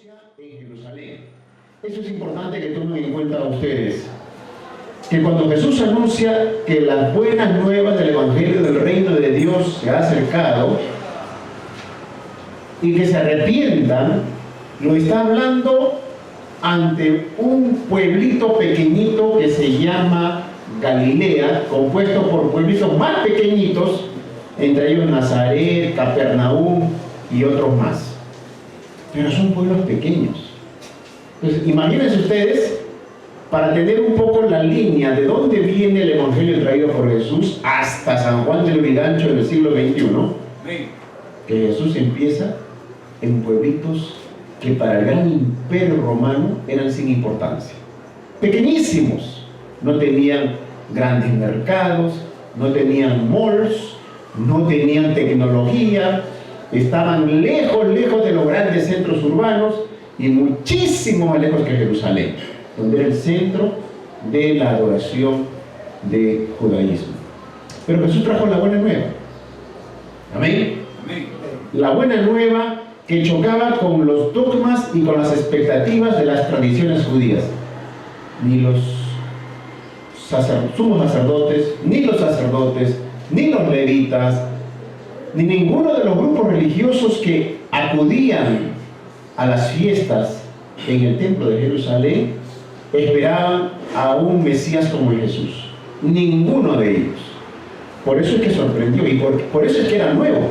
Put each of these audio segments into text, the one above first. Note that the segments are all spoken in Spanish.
anuncia en Jerusalén. Eso es importante que tomen en cuenta ustedes, que cuando Jesús anuncia que las buenas nuevas del Evangelio del Reino de Dios se ha acercado y que se arrepientan, lo está hablando ante un pueblito pequeñito que se llama Galilea, compuesto por pueblitos más pequeñitos, entre ellos Nazaret, Capernaum y otros más. Pero son pueblos pequeños. Entonces, imagínense ustedes, para tener un poco la línea de dónde viene el Evangelio traído por Jesús hasta San Juan del Lurigancho en el siglo XXI, que Jesús empieza en pueblitos que para el gran imperio romano eran sin importancia. Pequeñísimos. No tenían grandes mercados, no tenían malls, no tenían tecnología, estaban lejos de los grandes centros urbanos y muchísimo más lejos que Jerusalén, donde era el centro de la adoración de judaísmo. Pero Jesús trajo la buena nueva. Amén. La buena nueva que chocaba con los dogmas y con las expectativas de las tradiciones judías. Ni los sumos sacerdotes, ni los sacerdotes, ni los levitas, ni ninguno de los grupos religiosos que acudían a las fiestas en el templo de Jerusalén esperaban a un Mesías como Jesús. Ninguno de ellos. Por eso es que sorprendió y por eso es que era nuevo.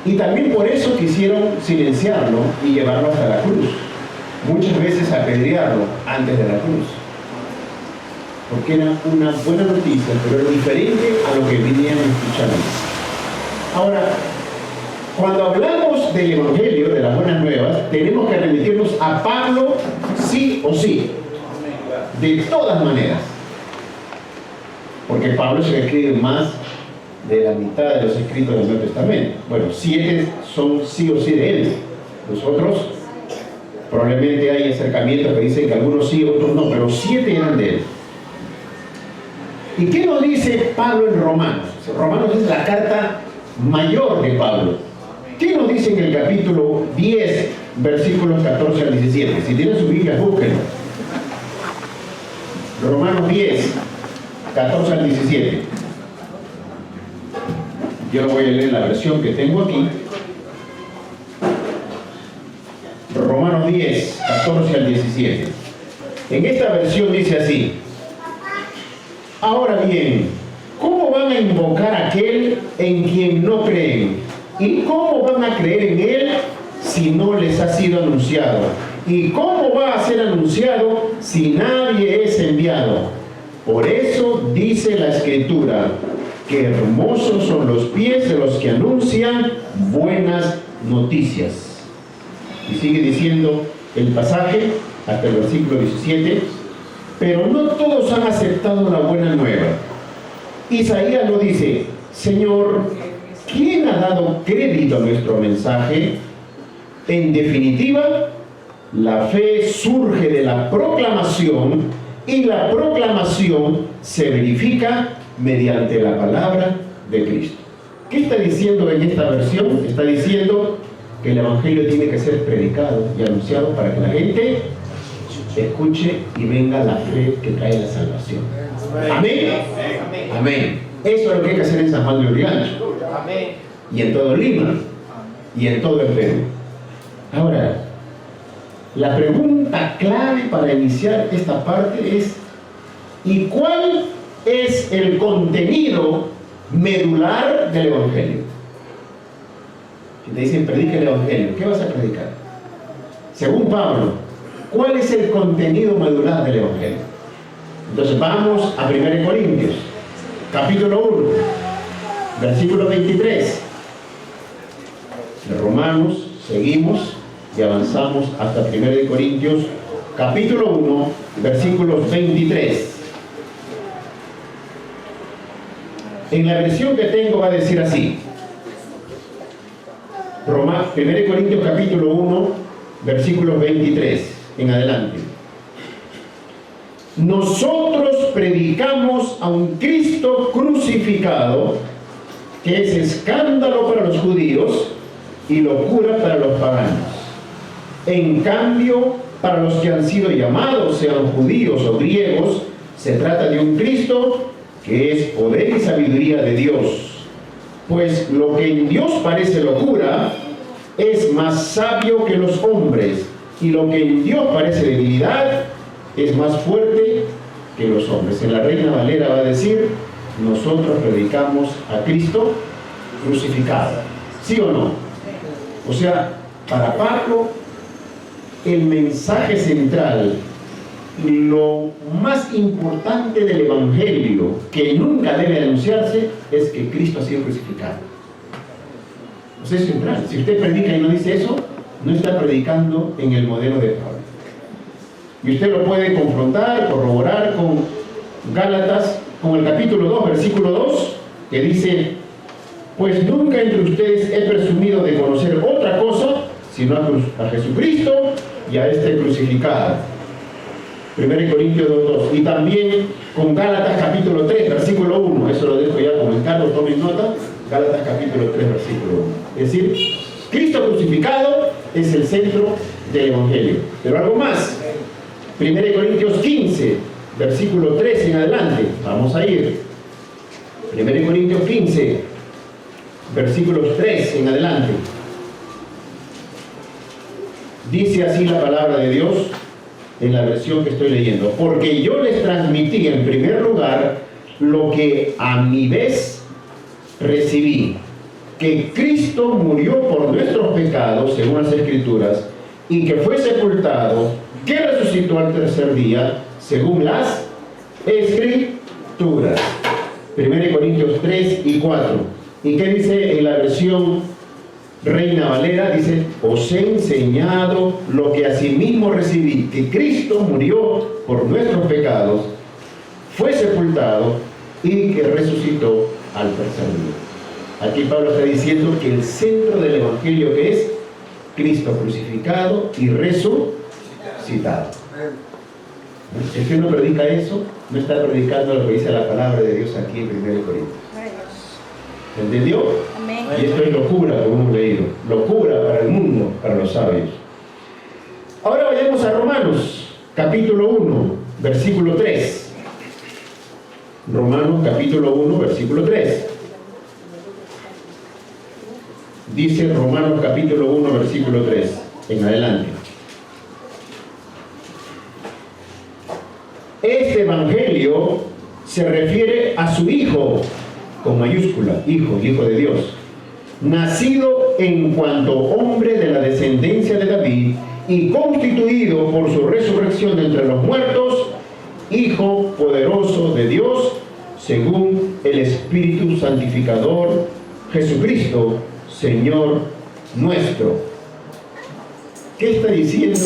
Y también por eso quisieron silenciarlo y llevarlo hasta la cruz. Muchas veces apedrearlo antes de la cruz. Porque era una buena noticia, pero era diferente a lo que venían escuchando. Ahora, cuando hablamos del Evangelio, de las buenas nuevas, tenemos que remitirnos a Pablo sí o sí, de todas maneras. Porque Pablo se escribe más de la mitad de los escritos del Nuevo Testamento. Bueno, 7 son sí o sí de él. Los otros, probablemente hay acercamientos que dicen que algunos sí, otros no, pero 7 eran de él. ¿Y qué nos dice Pablo en Romanos? Romanos es la carta mayor de Pablo. ¿Qué nos dice en el capítulo 10, versículos 14 al 17? Si tienen su Biblia, búsquenlo. Romanos 10, 14 al 17. Yo voy a leer la versión que tengo aquí. Romanos 10, 14 al 17. En esta versión dice así: ahora bien, ¿cómo van a invocar a aquel en quien no creen? ¿Y cómo van a creer en él si no les ha sido anunciado? ¿Y cómo va a ser anunciado si nadie es enviado? Por eso dice la Escritura: que hermosos son los pies de los que anuncian buenas noticias. Y sigue diciendo el pasaje hasta el versículo 17: pero no todos han aceptado la buena nueva. Isaías lo dice: Señor, ¿quién ha dado crédito a nuestro mensaje? En definitiva, la fe surge de la proclamación y la proclamación se verifica mediante la palabra de Cristo. ¿Qué está diciendo en esta versión? Está diciendo que el Evangelio tiene que ser predicado y anunciado para que la gente escuche y venga la fe que trae la salvación. Amén. Amén. Eso es lo que hay que hacer en San Juan de Lurigancho. Y en todo Lima. Y en todo el Perú. Ahora, la pregunta clave para iniciar esta parte es: ¿y cuál es el contenido medular del Evangelio? Si te dicen predica el Evangelio, ¿qué vas a predicar? Según Pablo, ¿cuál es el contenido medular del Evangelio? Entonces vamos a 1 Corintios, capítulo 1, versículo 23. De Romanos seguimos y avanzamos hasta 1 Corintios, capítulo 1, versículos 23. En la versión que tengo va a decir así: 1 Corintios capítulo 1, versículos 23 en adelante. Nosotros predicamos a un Cristo crucificado, que es escándalo para los judíos y locura para los paganos. En cambio, para los que han sido llamados, sean judíos o griegos, se trata de un Cristo que es poder y sabiduría de Dios. Pues lo que en Dios parece locura es más sabio que los hombres, y lo que en Dios parece debilidad es más fuerte que los hombres. En la Reina Valera va a decir: nosotros predicamos a Cristo crucificado. ¿Sí o no? O sea, para Pablo, el mensaje central, lo más importante del Evangelio que nunca debe anunciarse, es que Cristo ha sido crucificado. O sea, es central. Si usted predica y no dice eso, no está predicando en el modelo de Pablo. Y usted lo puede confrontar, corroborar con Gálatas, con el capítulo 2, versículo 2, que dice: pues nunca entre ustedes he presumido de conocer otra cosa sino a Jesucristo y a este crucificado. 1 Corintios 2:2. Y también con Gálatas capítulo 3, versículo 1. Eso lo dejo ya como encargo, tomen nota. Gálatas capítulo 3, versículo 1. Es decir, Cristo crucificado es el centro del Evangelio. Pero algo más. 1 Corintios 15, versículo 3 en adelante. Vamos a ir. 1 Corintios 15, versículos 3 en adelante. Dice así la palabra de Dios en la versión que estoy leyendo: porque yo les transmití en primer lugar lo que a mi vez recibí, que Cristo murió por nuestros pecados según las Escrituras, y que fue sepultado, que resucitó al tercer día según las Escrituras. 1 Corintios 3 y 4. ¿Y qué dice en la versión Reina Valera? Dice: os he enseñado lo que asimismo recibí, que Cristo murió por nuestros pecados, fue sepultado y que resucitó al tercer día. Aquí Pablo está diciendo que el centro del Evangelio, que es Cristo crucificado y resucitado. Si usted no predica eso, no está predicando lo que dice la palabra de Dios aquí en 1 Corintios. ¿Entendió? Amén. Y esto es locura, como hemos leído. Locura para el mundo, para los sabios. Ahora vayamos a Romanos, capítulo 1, versículo 3. Romanos, capítulo 1, versículo 3. Dice Romanos, capítulo 1, versículo 3. En adelante. Este evangelio se refiere a su Hijo, con mayúscula, Hijo, el Hijo de Dios, nacido en cuanto hombre de la descendencia de David y constituido por su resurrección de entre los muertos, Hijo poderoso de Dios, según el Espíritu santificador, Jesucristo, Señor nuestro. ¿Qué está diciendo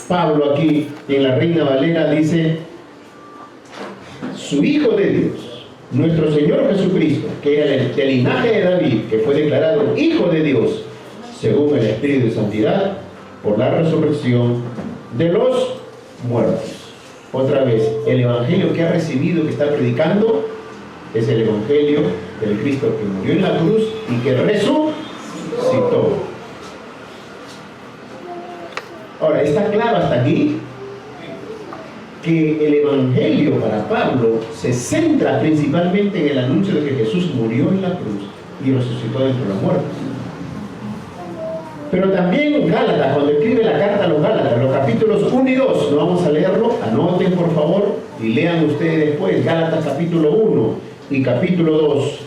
Pablo aquí en la Reina Valera? Dice: su Hijo de Dios, nuestro Señor Jesucristo, que era del linaje de David, que fue declarado Hijo de Dios, según el Espíritu de Santidad, por la resurrección de los muertos. Otra vez, el Evangelio que ha recibido, que está predicando, es el Evangelio del Cristo que murió en la cruz y que resucitó. Ahora, ¿está claro hasta aquí? Que el Evangelio para Pablo se centra principalmente en el anuncio de que Jesús murió en la cruz y resucitó de entre los muertos. Pero también Gálatas, cuando escribe la carta a los Gálatas, los capítulos 1 y 2, no vamos a leerlo, anoten por favor y lean ustedes después, Gálatas capítulo 1 y capítulo 2.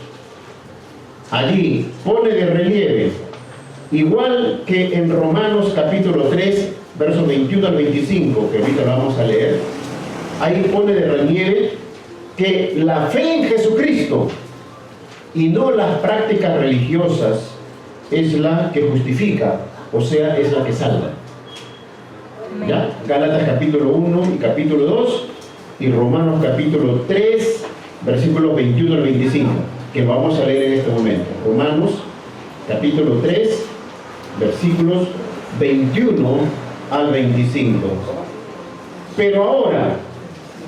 Allí pone de relieve, igual que en Romanos capítulo 3, versos 21 al 25, que ahorita lo vamos a leer, ahí pone de relieve que la fe en Jesucristo y no las prácticas religiosas es la que justifica, o sea, es la que salva. ¿Ya? Gálatas capítulo 1 y capítulo 2 y Romanos capítulo 3, versículos 21 al 25, que vamos a leer en este momento. Romanos capítulo 3, versículos 21 al 25. Pero ahora,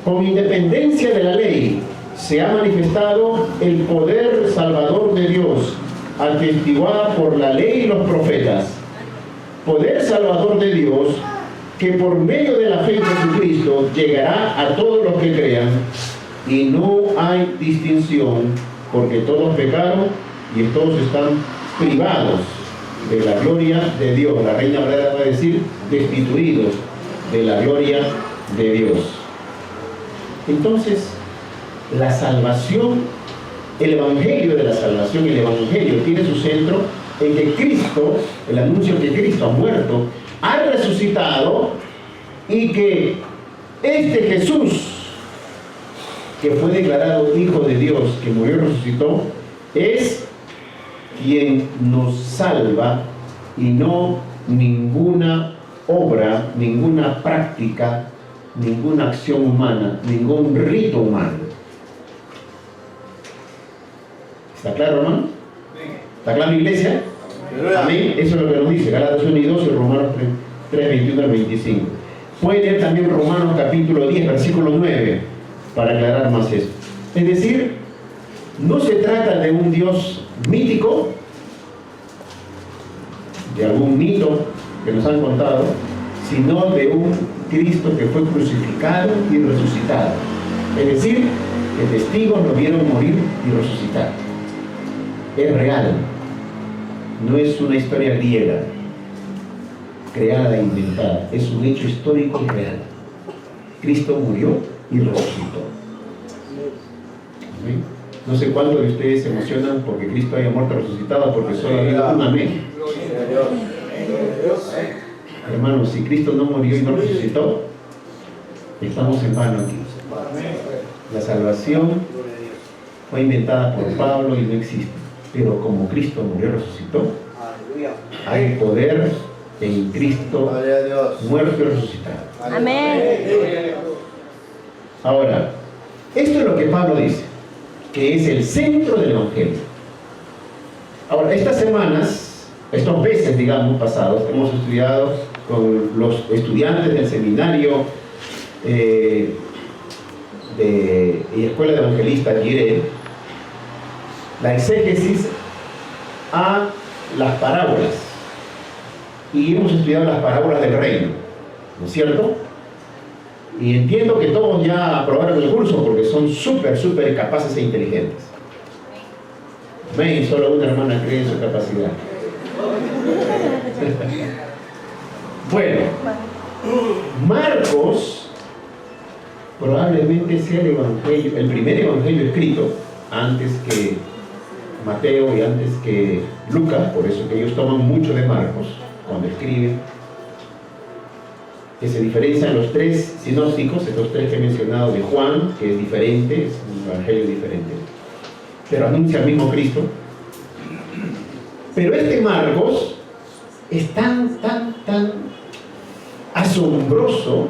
con independencia de la ley, se ha manifestado el poder salvador de Dios, atestiguada por la ley y los profetas, poder salvador de Dios, que por medio de la fe en Jesucristo llegará a todos los que crean, y no hay distinción, porque todos pecaron y todos están privados de la gloria de Dios. La Reina Valera va a decir, destituidos de la gloria de Dios. Entonces, la salvación, el evangelio de la salvación, el evangelio tiene su centro en que Cristo, el anuncio que Cristo ha muerto, ha resucitado, y que este Jesús, que fue declarado Hijo de Dios, que murió y resucitó, es quien nos salva, y no ninguna obra, ninguna práctica, ninguna acción humana, ningún rito humano. ¿Está claro, hermano? ¿Está claro, iglesia? Amén. Eso es lo que nos dice Gálatas 1 y 2 y Romanos 3, 21 al 25. Puede leer también Romanos capítulo 10, versículo 9, para aclarar más esto. Es decir, no se trata de un Dios mítico, de algún mito que nos han contado, sino de un Cristo que fue crucificado y resucitado. Es decir, que testigos lo vieron morir y resucitar. Es real, no es una historia griega, creada e inventada, es un hecho histórico y real. Cristo murió y resucitó. ¿Sí? No sé cuántos de ustedes se emocionan porque Cristo haya muerto y resucitado, porque solo ha habido un amén. Hermanos, si Cristo no murió y no resucitó, estamos en vano aquí. La salvación fue inventada por Pablo y no existe. Pero como Cristo murió y resucitó, hay poder en Cristo muerto y resucitado. Amén. Ahora, esto es lo que Pablo dice, que es el centro del Evangelio. Ahora, estas semanas, estos meses, digamos, pasados, hemos estudiado con los estudiantes del seminario y Escuela de Evangelistas Jireh, la exégesis a las parábolas, y hemos estudiado las parábolas del reino, ¿no es cierto? Y entiendo que todos ya aprobaron el curso porque son súper capaces e inteligentes. Amén, solo una hermana cree en su capacidad. Bueno, Marcos probablemente sea el evangelio, el primer evangelio escrito antes que Mateo y antes que Lucas, por eso que ellos toman mucho de Marcos cuando escriben, que se diferencian los tres sinópticos, estos tres que he mencionado, de Juan, que es diferente, es un evangelio diferente, pero anuncia al mismo Cristo. Pero este Marcos es tan asombroso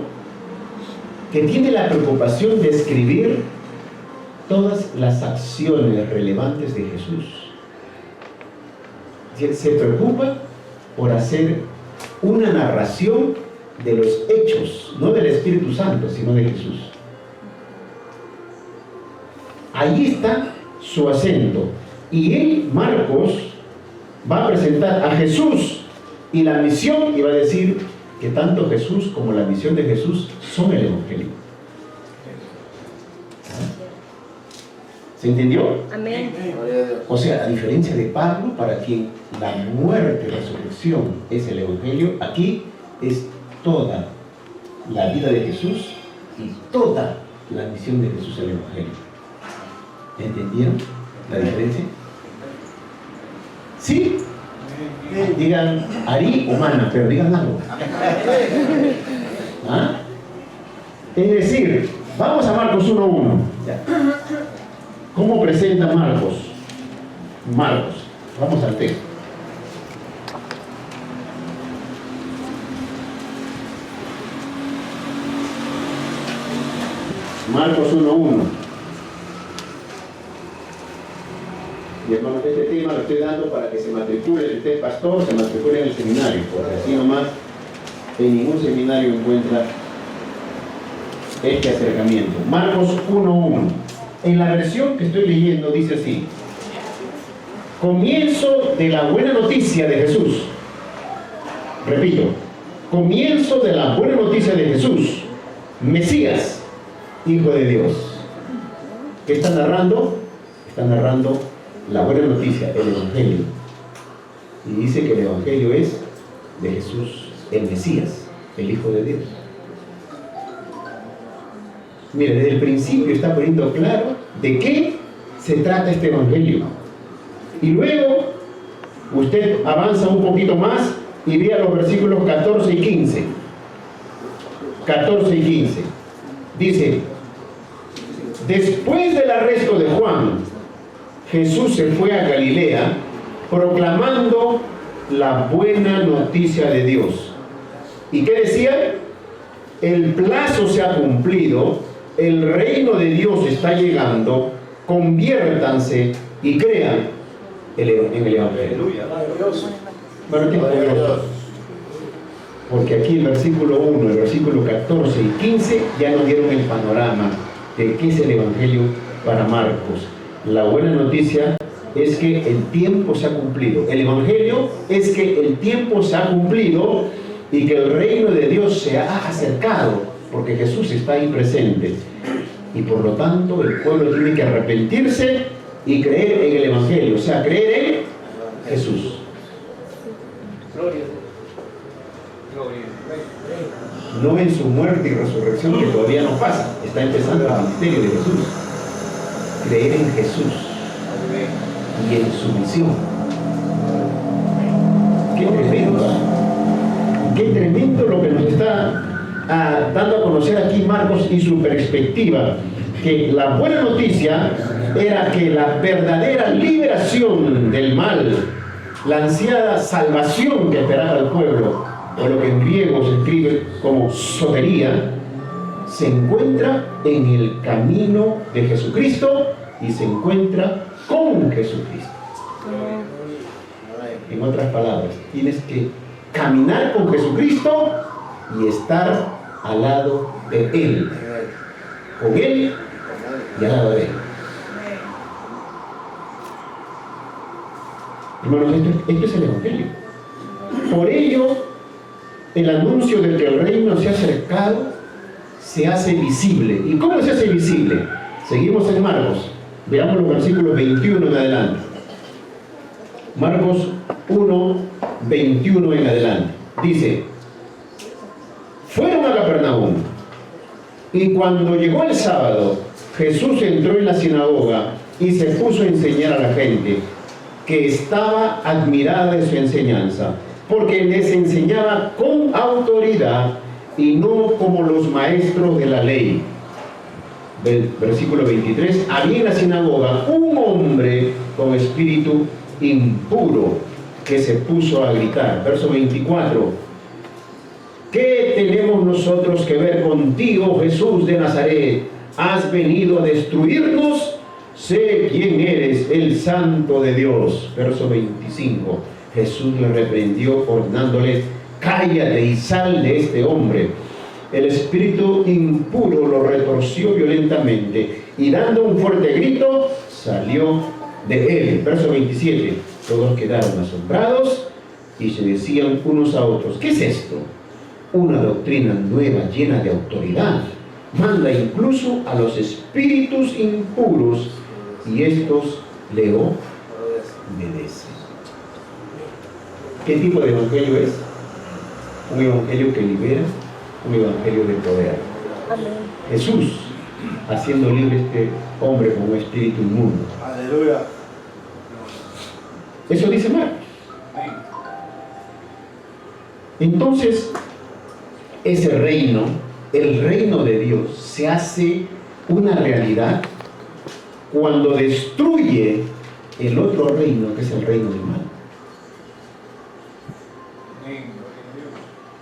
que tiene la preocupación de escribir todas las acciones relevantes de Jesús. Se preocupa por hacer una narración de los hechos, no del Espíritu Santo, sino de Jesús. Ahí está su acento. Y él, Marcos, va a presentar a Jesús y la misión, y va a decir que tanto Jesús como la misión de Jesús son el Evangelio. ¿Se entendió? Amén. O sea, a diferencia de Pablo, para quien la muerte y resurrección es el Evangelio, aquí es toda la vida de Jesús y toda la misión de Jesús el Evangelio. ¿Entendieron la diferencia? ¿Sí? Digan Ari humana, pero digan algo. ¿Ah? Es decir, vamos a Marcos 1:1. ¿Cómo presenta Marcos? Marcos, vamos al texto. Marcos 1:1. Y hermanos, este tema lo estoy dando para que se matricule, el usted pastor, se matricule en el seminario, porque así nomás en ningún seminario encuentra este acercamiento. Marcos 1:1. En la versión que estoy leyendo dice así: comienzo de la buena noticia de Jesús. Repito, comienzo de la buena noticia de Jesús, Mesías, Hijo de Dios. ¿Qué está narrando? Está narrando la buena noticia, el Evangelio. Y dice que el Evangelio es de Jesús, el Mesías, el Hijo de Dios. Mire, desde el principio está poniendo claro de qué se trata este Evangelio. Y luego usted avanza un poquito más y vea los versículos 14 y 15. 14 y 15. Dice: después del arresto de Juan, Jesús se fue a Galilea proclamando la buena noticia de Dios. ¿Y qué decía? El plazo se ha cumplido, el reino de Dios está llegando, conviértanse y crean en el Evangelio. Bueno, qué poderoso. Porque aquí el versículo 1, el versículo 14 y 15 ya nos dieron el panorama de qué es el Evangelio para Marcos. La buena noticia es que el tiempo se ha cumplido. El Evangelio es que el tiempo se ha cumplido y que el reino de Dios se ha acercado, porque Jesús está ahí presente. Y por lo tanto el pueblo tiene que arrepentirse y creer en el Evangelio, o sea, creer en Jesús. No en su muerte y resurrección, que todavía no pasa, está empezando el ministerio de Jesús. Creer en Jesús y en su misión. Qué tremendo, qué tremendo lo que nos está dando a conocer aquí Marcos y su perspectiva, que la buena noticia era que la verdadera liberación del mal, la ansiada salvación que esperaba el pueblo, o lo que en griego se escribe como sotería, se encuentra en el camino de Jesucristo y se encuentra con Jesucristo. En otras palabras, tienes que caminar con Jesucristo y estar al lado de Él, con Él y al lado de Él. Hermanos, esto es el Evangelio. Por ello, el anuncio de que el reino se ha acercado se hace visible. ¿Y cómo se hace visible? Seguimos en Marcos. Veamos los versículos 21 en adelante. Marcos 1, 21 en adelante. Dice: fueron a Capernaum, y cuando llegó el sábado, Jesús entró en la sinagoga y se puso a enseñar a la gente, que estaba admirada de su enseñanza, porque les enseñaba con autoridad y no como los maestros de la ley. Versículo 23: había en la sinagoga un hombre con espíritu impuro que se puso a gritar. Verso 24: ¿qué tenemos nosotros que ver contigo, Jesús de Nazaret? ¿Has venido a destruirnos? Sé quién eres, el Santo de Dios. Verso 25: Jesús le reprendió ordenándole: cállate y sal de este hombre. El espíritu impuro lo retorció violentamente y dando un fuerte grito salió de él. Verso 27: todos quedaron asombrados y se decían unos a otros: ¿qué es esto? Una doctrina nueva llena de autoridad. Manda incluso a los espíritus impuros y estos le obedecen. ¿Qué tipo de evangelio es? Un evangelio que libera, un evangelio de poder. Amén. Jesús haciendo libre a este hombre con un espíritu inmundo. Aleluya. Eso dice Marcos. Entonces, ese reino, el reino de Dios, se hace una realidad cuando destruye el otro reino, que es el reino del mal.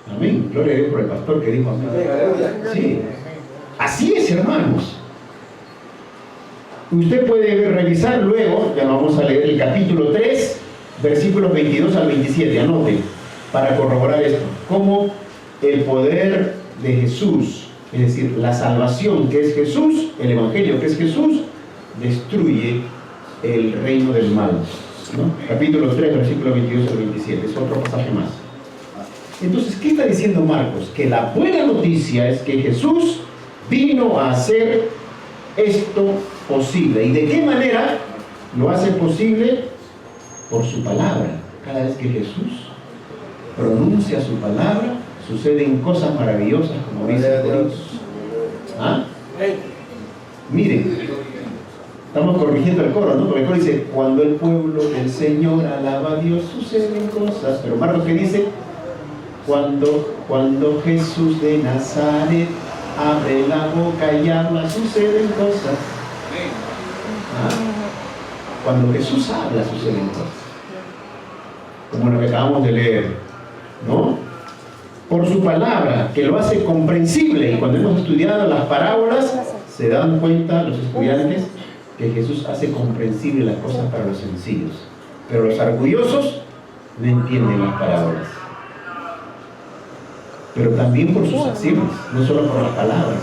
Amén. Gloria a Dios por el pastor que dijo amén. Sí. Así es, hermanos. Usted puede revisar luego, ya vamos a leer el capítulo 3, versículos 22 al 27, anoten, para corroborar esto. Cómo el poder de Jesús, es decir, la salvación que es Jesús, el evangelio que es Jesús, destruye el reino del mal, ¿no? Capítulo 3, versículo 22 al 27, es otro pasaje más. Entonces, ¿qué está diciendo Marcos? Que la buena noticia es que Jesús vino a hacer esto posible. ¿Y de qué manera lo hace posible? Por su palabra. Cada vez que Jesús pronuncia su palabra, suceden cosas maravillosas, como dice Dios. ¿Ah? Miren, estamos corrigiendo el coro, ¿no? Porque el coro dice, cuando el pueblo del Señor alaba a Dios, suceden cosas. Pero Marcos, ¿qué dice? Cuando Jesús de Nazaret abre la boca y habla, suceden cosas. ¿Ah? Cuando Jesús habla, suceden cosas. Como lo que acabamos de leer, ¿no? Por su palabra, que lo hace comprensible. Y cuando hemos estudiado las parábolas, se dan cuenta los estudiantes que Jesús hace comprensible las cosas para los sencillos. Pero los orgullosos no entienden las parábolas. Pero también por sus acciones, no solo por las palabras.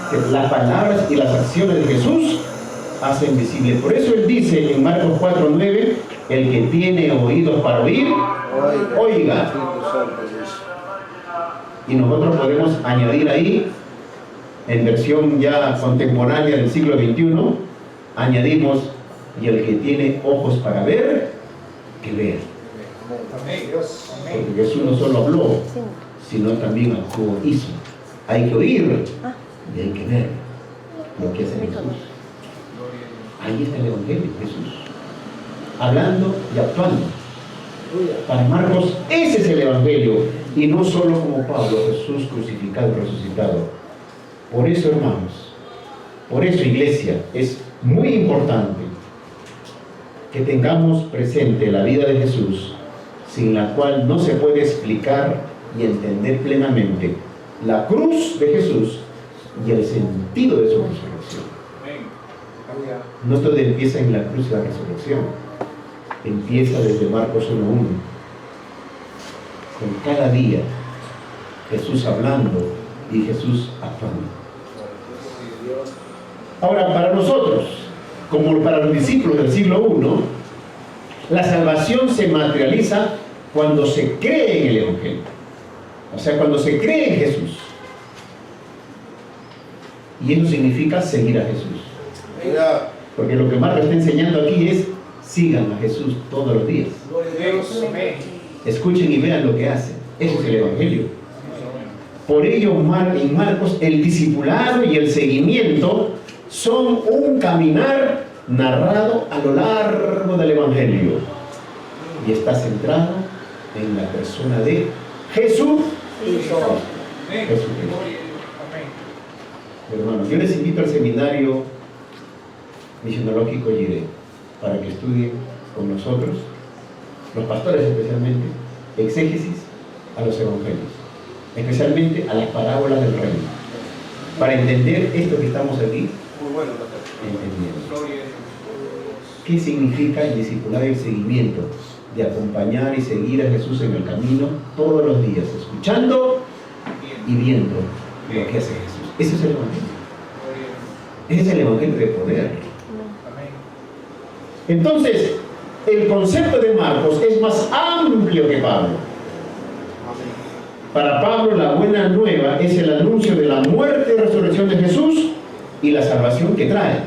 Que las palabras y las acciones de Jesús hacen visible. Por eso Él dice en Marcos 4:9, el que tiene oídos para oír, oiga. Y nosotros podemos añadir ahí, en versión ya contemporánea del siglo XXI, añadimos, y el que tiene ojos para ver, que vea. Porque Jesús no solo habló, sino también actuó, hizo. Hay que oír y hay que ver lo que hace Jesús. Ahí está el Evangelio, Jesús hablando y actuando. Para Marcos ese es el Evangelio, y no solo como Pablo, Jesús crucificado y resucitado. Por eso, hermanos, por eso, iglesia, es muy importante que tengamos presente la vida de Jesús, sin la cual no se puede explicar y entender plenamente la cruz de Jesús y el sentido de su resurrección. No todo empieza en la cruz de la resurrección, empieza desde Marcos 1:1, con cada día Jesús hablando y Jesús actuando. Ahora, para nosotros, como para los discípulos del siglo I, la salvación se materializa cuando se cree en el Evangelio. O sea, cuando se cree en Jesús. Y eso significa seguir a Jesús. Porque lo que Marcos está enseñando aquí es, sigan a Jesús todos los días. Escuchen y vean lo que hace. Eso es el Evangelio. Por ello, en Marcos, el discipulado y el seguimiento son un caminar narrado a lo largo del Evangelio. Y está centrado en la persona de Jesús. Jesucristo. Hermanos, yo les invito al seminario misionológico Jireh para que estudien con nosotros, los pastores especialmente, exégesis a los evangelios, especialmente a las parábolas del reino, para entender esto que estamos aquí entendiendo. ¿Qué significa el discipulado y el seguimiento? De acompañar y seguir a Jesús en el camino todos los días, escuchando y viendo lo que hace Jesús. Ese es el Evangelio. Ese es el Evangelio de poder. Entonces, el concepto de Marcos es más amplio que Pablo. Para Pablo, la buena nueva es el anuncio de la muerte y resurrección de Jesús y la salvación que trae,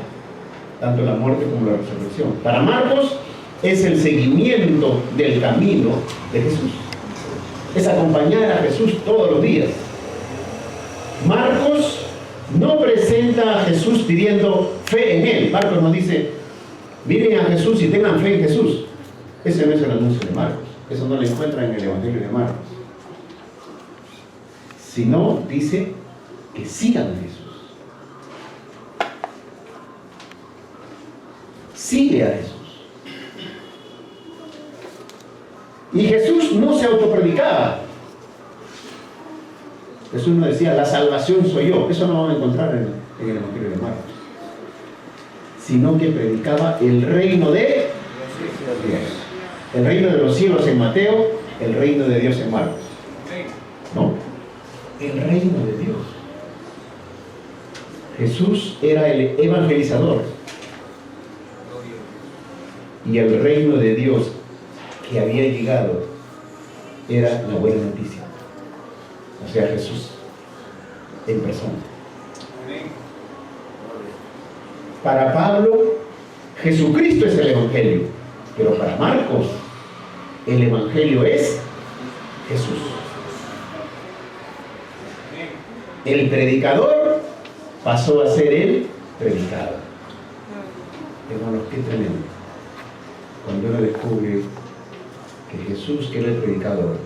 tanto la muerte como la resurrección. Para Marcos, es el seguimiento del camino de Jesús. Es acompañar a Jesús todos los días. Marcos no presenta a Jesús pidiendo fe en Él. Marcos nos dice, miren a Jesús y tengan fe en Jesús. Ese no es el anuncio de Marcos. Eso no lo encuentran en el Evangelio de Marcos. Sino dice que sigan a Jesús. Sigue a Jesús. Y Jesús no se autopredicaba. Jesús no decía, la salvación soy yo. Eso no van a encontrar en el Evangelio de Marcos. Sino que predicaba el reino de Dios. El reino de los cielos en Mateo, el reino de Dios en Marcos. ¿No? El reino de Dios. Jesús era el evangelizador. Y el reino de Dios que había llegado era la buena noticia, o sea, Jesús en persona. Para Pablo, Jesucristo es el Evangelio, pero para Marcos, el Evangelio es Jesús. El predicador pasó a ser el predicado. Hermanos, qué tremendo cuando uno descubre que Jesús, que era el predicador,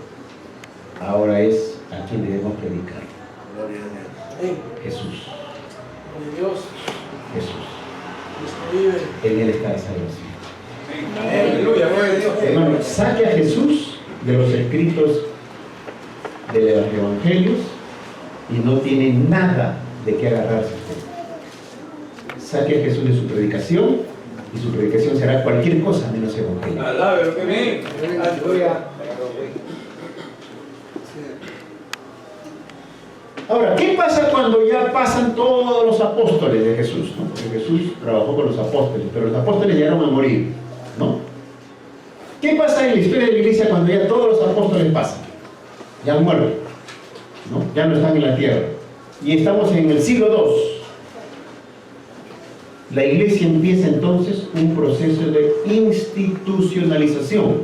ahora es a quien debemos predicar. Gloria a Dios. Jesús. Dios. Jesús. En Él está la salvación. Aleluya, gloria a Dios. Hermano, saque a Jesús de los escritos de los evangelios y no tiene nada de qué agarrarse usted. Saque a Jesús de su predicación y su predicación será cualquier cosa menos evangelio. Alabe lo que viene. Aleluya. Ahora, ¿qué pasa cuando ya pasan todos los apóstoles de Jesús? ¿No? Porque Jesús trabajó con los apóstoles, pero los apóstoles llegaron a morir, ¿no? ¿Qué pasa en la historia de la iglesia cuando ya todos los apóstoles pasan? Ya han muerto, ¿no? Ya no están en la tierra. Y estamos en el siglo II. La iglesia empieza entonces un proceso de institucionalización,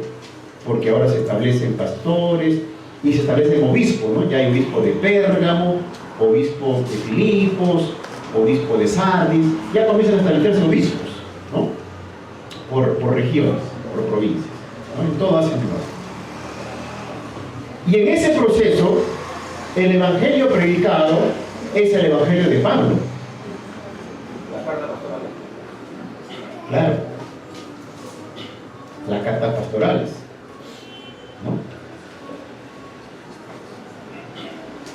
porque ahora se establecen pastores y se establecen obispos, ¿no? Ya hay obispo de Pérgamo, obispo de Filipos, obispo de Sardis, ya comienzan a establecerse obispos, ¿no? Por regiones, por provincias, ¿no? En todo Asia Menor. Y en ese proceso, el evangelio predicado es el evangelio de Pablo. La carta pastoral. Claro. Las cartas pastorales, ¿no?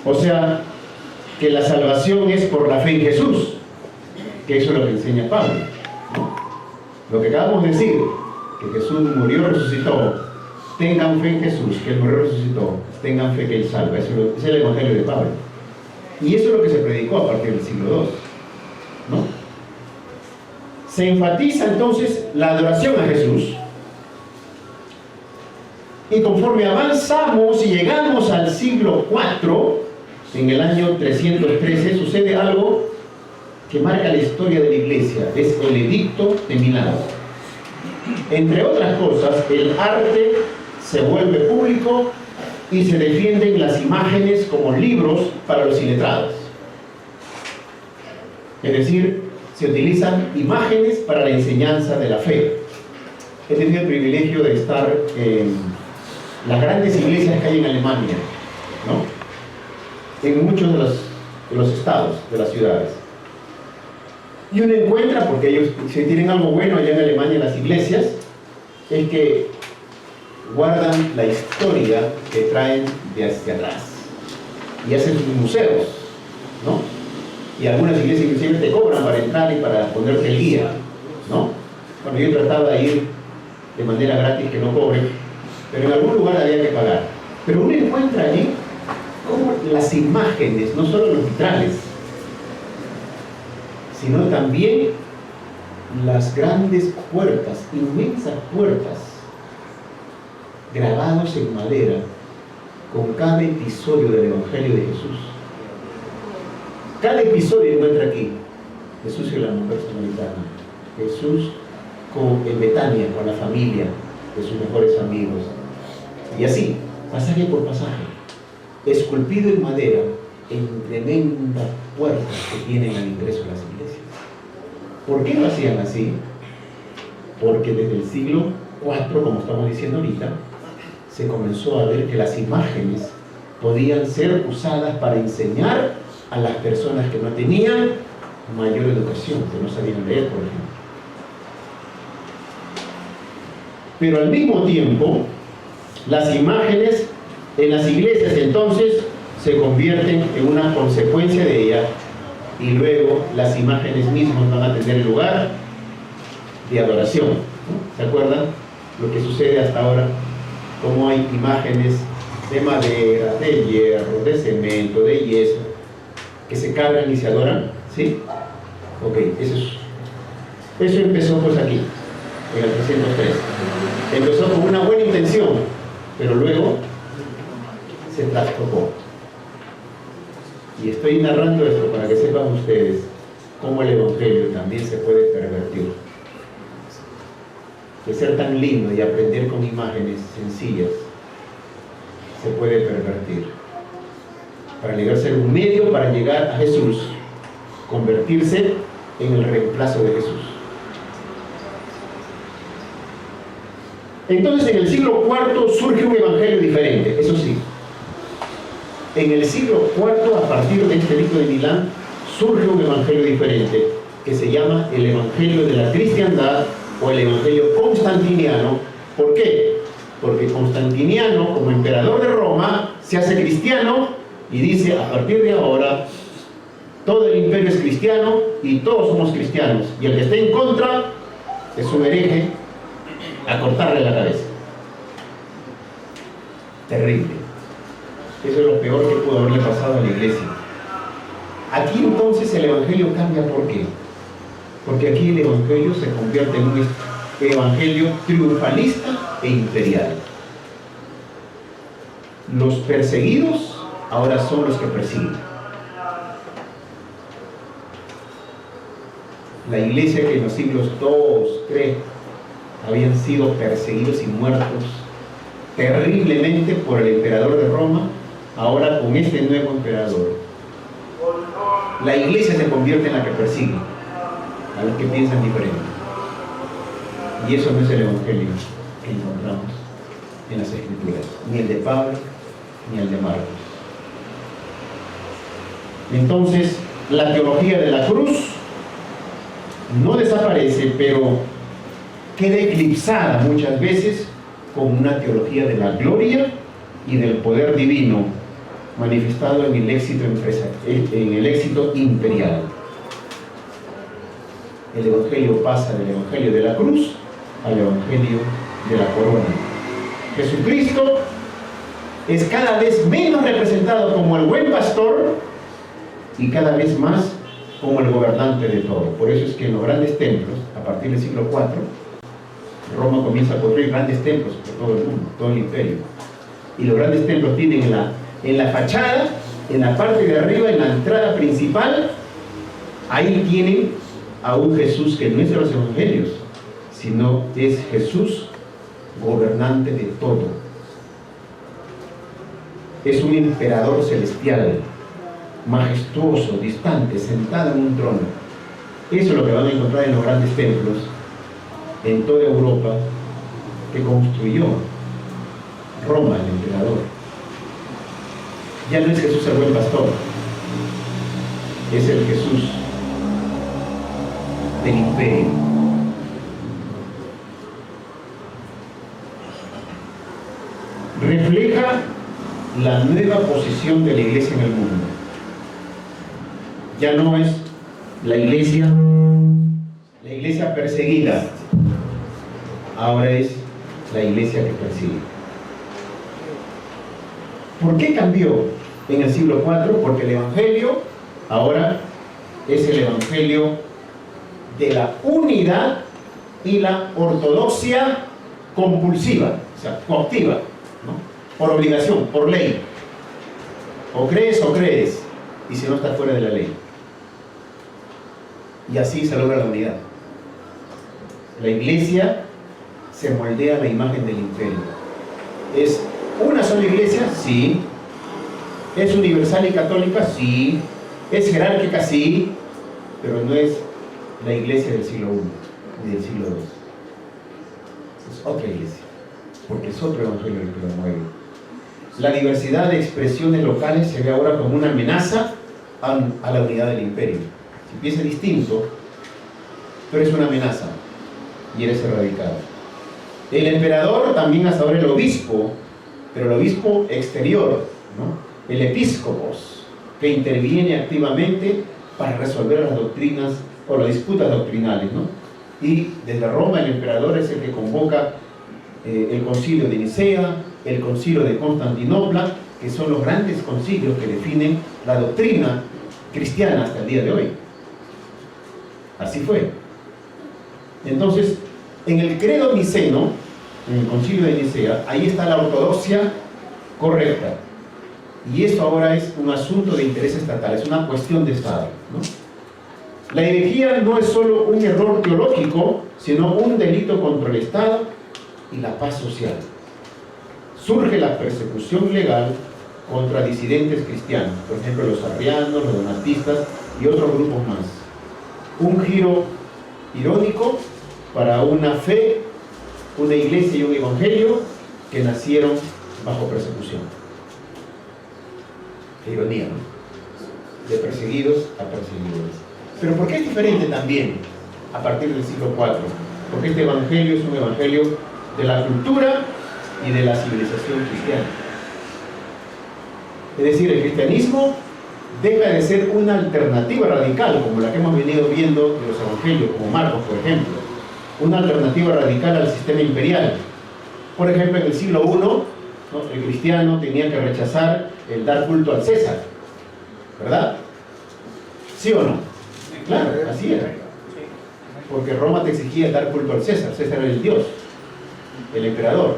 O sea, que la salvación es por la fe en Jesús, que eso es lo que enseña Pablo, ¿no? Lo que acabamos de decir, que Jesús murió, resucitó, tengan fe en Jesús, que Él murió, resucitó, tengan fe que Él salva. Eso es el evangelio de Pablo. Y eso es lo que se predicó a partir del siglo II, ¿no? Se enfatiza entonces la adoración a Jesús. Y conforme avanzamos y llegamos al siglo IV, en el año 313, sucede algo que marca la historia de la iglesia. Es el Edicto de Milán. Entre otras cosas, el arte se vuelve público y se defienden las imágenes como libros para los iletrados. Es decir, se utilizan imágenes para la enseñanza de la fe. He tenido el privilegio de estar en las grandes iglesias que hay en Alemania, ¿no? En muchos de los estados, de las ciudades. Y uno encuentra, porque ellos, si tienen algo bueno allá en Alemania, en las iglesias, es que guardan la historia que traen de hacia atrás. Y hacen sus museos, ¿no? Y algunas iglesias inclusive te cobran para entrar y para ponerte el guía, ¿no? Bueno, yo trataba de ir de manera gratis, que no cobren, pero en algún lugar había que pagar. Pero uno encuentra allí cómo las imágenes, no solo los vitrales, sino también las grandes puertas, inmensas puertas, grabados en madera, con cada episodio del Evangelio de Jesús. Cada episodio encuentra aquí Jesús y la mujer samaritana, Jesús en Betania con la familia de sus mejores amigos, y así, pasaje por pasaje, esculpido en madera en tremendas puertas que tienen al ingreso de las iglesias. ¿Por qué lo hacían así? Porque desde el siglo IV, como estamos diciendo ahorita, se comenzó a ver que las imágenes podían ser usadas para enseñar a las personas que no tenían mayor educación, que no sabían leer, por ejemplo. Pero al mismo tiempo, las imágenes en las iglesias entonces se convierten en una consecuencia de ella, y luego las imágenes mismas van a tener lugar de adoración, ¿no? ¿Se acuerdan lo que sucede hasta ahora? Cómo hay imágenes de madera, de hierro, de cemento, de yeso, que se cargan y se adoran, ¿sí? Ok, eso empezó pues aquí, en el 303. Empezó con una buena intención, pero luego se trastocó. Y estoy narrando esto para que sepan ustedes cómo el Evangelio también se puede pervertir. De ser tan lindo y aprender con imágenes sencillas, se puede pervertir. Para llegar a ser un medio para llegar a Jesús, convertirse en el reemplazo de Jesús. Entonces en el siglo IV surge un evangelio diferente, eso sí. En el siglo IV, a partir de este edicto de Milán, surge un evangelio diferente que se llama el evangelio de la cristiandad o el evangelio constantiniano. ¿Por qué? Porque Constantiniano, como emperador de Roma, se hace cristiano y dice: a partir de ahora todo el imperio es cristiano y todos somos cristianos, y el que esté en contra es un hereje, a cortarle la cabeza. Terrible. Eso es lo peor que pudo haberle pasado a la iglesia. Aquí entonces el evangelio cambia. ¿Por qué? Porque aquí el evangelio se convierte en un evangelio triunfalista e imperial. Los perseguidos ahora son los que persiguen. La iglesia que en los siglos II, III habían sido perseguidos y muertos terriblemente por el emperador de Roma, ahora con este nuevo emperador, la iglesia se convierte en la que persigue a los que piensan diferente. Y eso no es el evangelio que encontramos en las Escrituras, ni el de Pablo, ni el de Marcos. Entonces, la teología de la cruz no desaparece, pero queda eclipsada muchas veces con una teología de la gloria y del poder divino manifestado en el éxito imperial. El evangelio pasa del evangelio de la cruz al evangelio de la corona. Jesucristo es cada vez menos representado como el buen pastor y cada vez más como el gobernante de todo. Por eso es que en los grandes templos, a partir del siglo IV, Roma comienza a construir grandes templos por todo el mundo, todo el imperio. Y los grandes templos tienen en la fachada, en la parte de arriba, en la entrada principal, ahí tienen a un Jesús que no es de los evangelios, sino es Jesús gobernante de todo. Es un emperador celestial, majestuoso, distante, sentado en un trono. Eso es lo que van a encontrar en los grandes templos en toda Europa que construyó Roma, el emperador. Ya no es Jesús el buen pastor, es el Jesús del imperio. Refleja la nueva posición de la iglesia en el mundo. Ya no es la iglesia perseguida, ahora es la iglesia que persigue. ¿Por qué cambió en el siglo IV? Porque el evangelio ahora es el evangelio de la unidad y la ortodoxia compulsiva, o sea, coactiva, ¿no? Por obligación, por ley. O crees, y si no estás fuera de la ley. Y así se logra la unidad. La iglesia se moldea a la imagen del imperio. ¿Es una sola iglesia? Sí. ¿Es universal y católica? Sí. ¿Es jerárquica? Sí. Pero no es la iglesia del siglo I ni del siglo II. Es otra iglesia, porque es otro evangelio el que lo mueve. La diversidad de expresiones locales se ve ahora como una amenaza a la unidad del imperio. Si piensa distinto, pero es una amenaza y eres erradicado. El emperador también es ahora el obispo, pero el obispo exterior, ¿no? El episcopos, que interviene activamente para resolver las doctrinas o las disputas doctrinales, ¿no? Y desde Roma el emperador es el que convoca el concilio de Nicea, el concilio de Constantinopla, que son los grandes concilios que definen la doctrina cristiana hasta el día de hoy. Así fue. Entonces, en el credo niceno, en el concilio de Nicea, ahí está la ortodoxia correcta. y esto ahora es un asunto de interés estatal, es una cuestión de Estado, ¿no? La herejía no es solo un error teológico, sino un delito contra el Estado y la paz social. Surge la persecución legal contra disidentes cristianos, por ejemplo los arrianos, los donatistas y otros grupos más. Un giro irónico para una fe, una iglesia y un evangelio que nacieron bajo persecución. Qué ironía, ¿no? De perseguidos a perseguidores. Pero ¿por qué es diferente también a partir del siglo IV? Porque este evangelio es un evangelio de la cultura y de la civilización cristiana. Es decir, el cristianismo deja de ser una alternativa radical, como la que hemos venido viendo de los evangelios, como Marcos, por ejemplo. Una alternativa radical al sistema imperial. Por ejemplo, en el siglo I, ¿no?, el cristiano tenía que rechazar el dar culto al César, ¿verdad? ¿Sí o no? Claro, así era. Porque Roma te exigía dar culto al César. César era el dios, el emperador,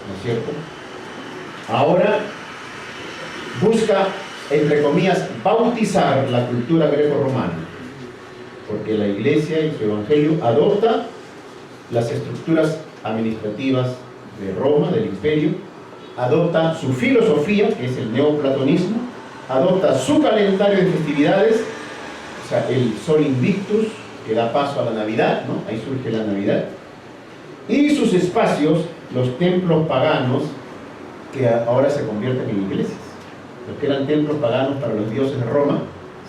¿no es cierto? Ahora busca, entre comillas, bautizar la cultura greco-romana, porque la iglesia y su evangelio adopta las estructuras administrativas de Roma, del imperio, adopta su filosofía, que es el neoplatonismo, adopta su calendario de festividades, o sea, el Sol Invictus, que da paso a la Navidad, ¿no? Ahí surge la Navidad, y sus espacios, los templos paganos, que ahora se convierten en iglesias. Los que eran templos paganos para los dioses de Roma,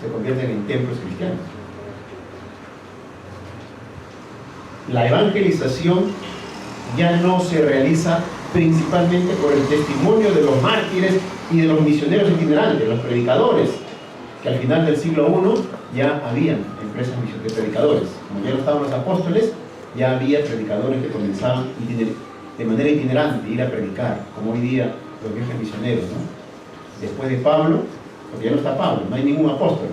se convierten en templos cristianos. La evangelización ya no se realiza principalmente por el testimonio de los mártires y de los misioneros itinerantes, los predicadores, que al final del siglo I ya habían empresas de predicadores. Como ya no estaban los apóstoles, ya había predicadores que comenzaban de manera itinerante, ir a predicar, como hoy día los viajes misioneros, ¿no? Después de Pablo, porque ya no está Pablo, no hay ningún apóstol,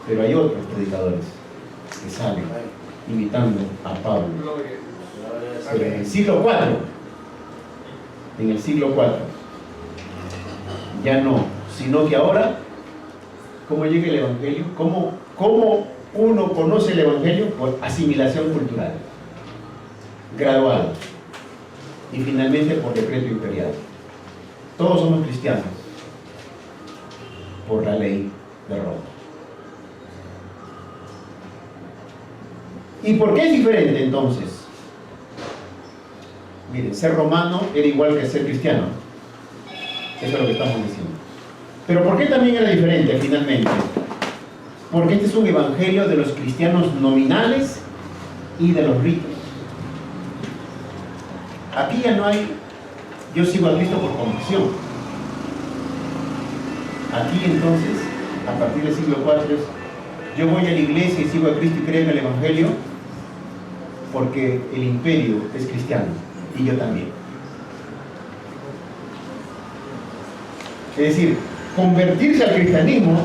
pero hay otros predicadores que salen imitando a Pablo. Pero en el siglo IV, ya no, sino que ahora, ¿cómo llega el evangelio? ¿Cómo uno conoce el evangelio? Por asimilación cultural, gradual, y finalmente por decreto imperial. Todos somos cristianos por la ley de Roma. ¿Y por qué es diferente entonces? Miren, ser romano era igual que ser cristiano. Eso es lo que estamos diciendo. Pero ¿por qué también era diferente finalmente? Porque este es un evangelio de los cristianos nominales y de los ritos. Aquí ya no hay, yo sigo a Cristo por convicción. Aquí entonces, a partir del siglo IV, yo voy a la iglesia y sigo a Cristo y creo en el evangelio porque el imperio es cristiano y yo también. Es decir, convertirse al cristianismo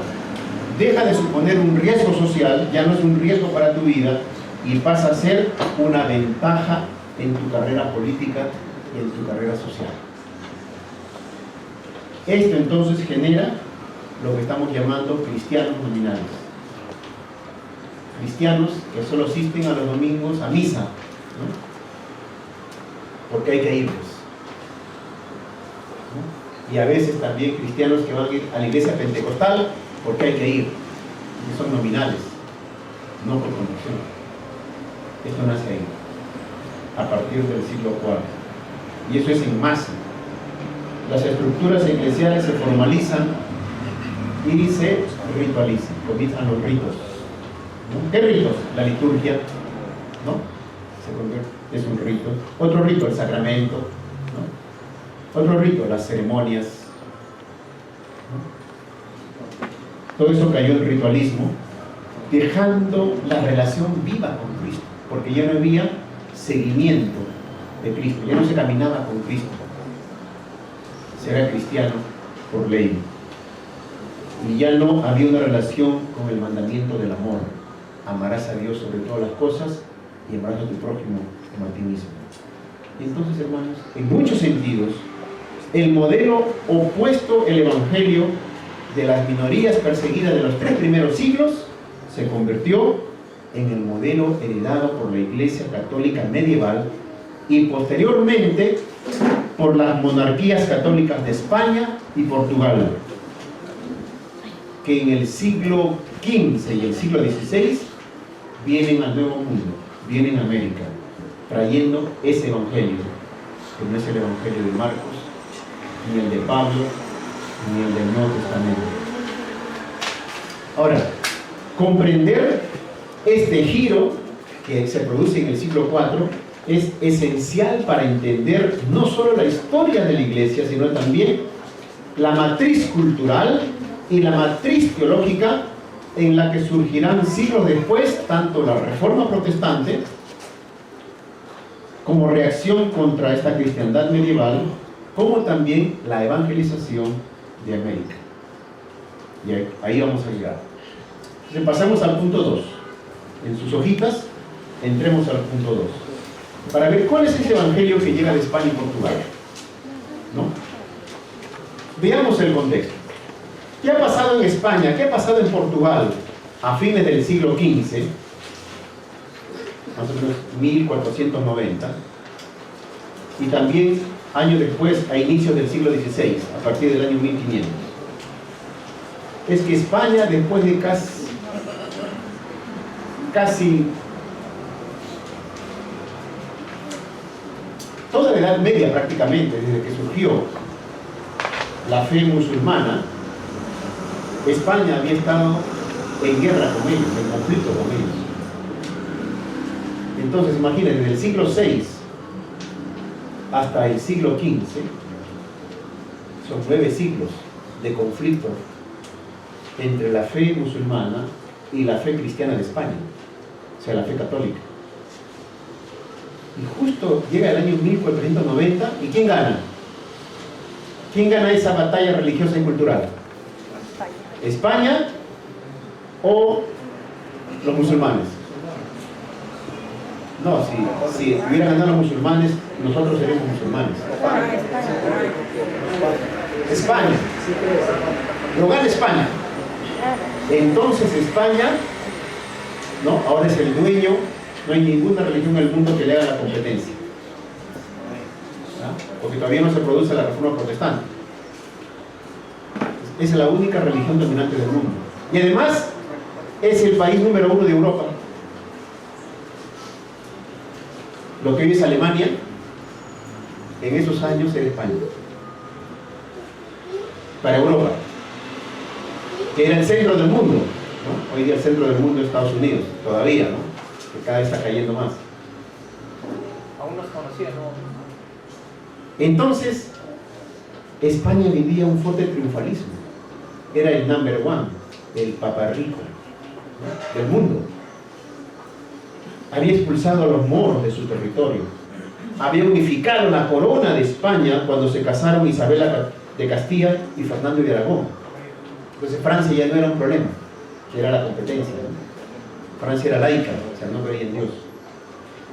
deja de suponer un riesgo social, ya no es un riesgo para tu vida y pasa a ser una ventaja en tu carrera política y en tu carrera social. Esto entonces genera lo que estamos llamando cristianos nominales. Cristianos que solo asisten a los domingos a misa, ¿no? Porque hay que ir, pues, ¿no? Y a veces también cristianos que van a ir a la iglesia pentecostal porque hay que ir, que son nominales, no por convicción. Esto nace ahí, a partir del siglo IV, y eso es en masa. Las estructuras eclesiales se formalizan y se ritualizan, comienzan los ritos, ¿no? ¿Qué ritos? La liturgia, ¿no? Se convierte, es un rito. Otro rito, el sacramento, ¿no? Otro rito, las ceremonias, ¿no? Todo eso cayó en ritualismo, dejando la relación viva con Cristo, porque ya no había seguimiento de Cristo, ya no se caminaba con Cristo. Se era cristiano por ley. Y ya no había una relación con el mandamiento del amor. Amarás a Dios sobre todas las cosas y amarás a tu prójimo como a ti mismo. Y entonces, hermanos, en muchos sentidos, el modelo opuesto, el evangelio de las minorías perseguidas de los 3 primeros siglos, se convirtió en el modelo heredado por la Iglesia Católica medieval y posteriormente por las monarquías católicas de España y Portugal, que en el siglo XV y el siglo XVI vienen al Nuevo Mundo, vienen a América, trayendo ese evangelio, que no es el evangelio de Marcos, ni el de Pablo, ni el del Nuevo Testamento. Ahora, comprender este giro que se produce en el siglo IV es esencial para entender no solo la historia de la Iglesia, sino también la matriz cultural y la matriz teológica en la que surgirán siglos después tanto la Reforma Protestante como reacción contra esta cristiandad medieval, como también la evangelización de América. Y ahí vamos a llegar. Entonces pasamos al punto 2. En sus hojitas, entremos al punto 2. Para ver cuál es ese evangelio que llega de España y Portugal, ¿no? Veamos el contexto. ¿Qué ha pasado en España? ¿Qué ha pasado en Portugal a fines del siglo XV? Más o menos 1490. Y también años después, a inicios del siglo XVI, a partir del año 1500. Es que España, después de casi toda la Edad Media prácticamente, desde que surgió la fe musulmana, España había estado en guerra con ellos, en conflicto con ellos. Entonces, imagínense, desde el siglo VI hasta el siglo XV, son 9 siglos de conflicto entre la fe musulmana y la fe cristiana de España, o sea, la fe católica. Y justo llega el año 1490, ¿y quién gana? ¿Quién gana esa batalla religiosa y cultural? ¿España o los musulmanes? No, si hubieran ganado los musulmanes, nosotros seríamos musulmanes. España. Lo gana España. Entonces España, ¿no? Ahora es el dueño, no hay ninguna religión en el mundo que le haga la competencia. ¿Ah? Porque todavía no se produce la Reforma Protestante. Es la única religión dominante del mundo. Y además, es el país número 1 de Europa. Lo que hoy es Alemania, en esos años era España. Para Europa, que era el centro del mundo, ¿no? Hoy día el centro del mundo es Estados Unidos, todavía, ¿no? Que cada vez está cayendo más. Aún no se conocía, ¿no? Entonces, España vivía un fuerte triunfalismo. Era el number 1, el papa rico, ¿no? Del mundo. Había expulsado a los moros de su territorio. Había unificado la corona de España cuando se casaron Isabel de Castilla y Fernando de Aragón. Entonces Francia ya no era un problema, que era la competencia, ¿no? Francia era laica, o sea, no creía en Dios.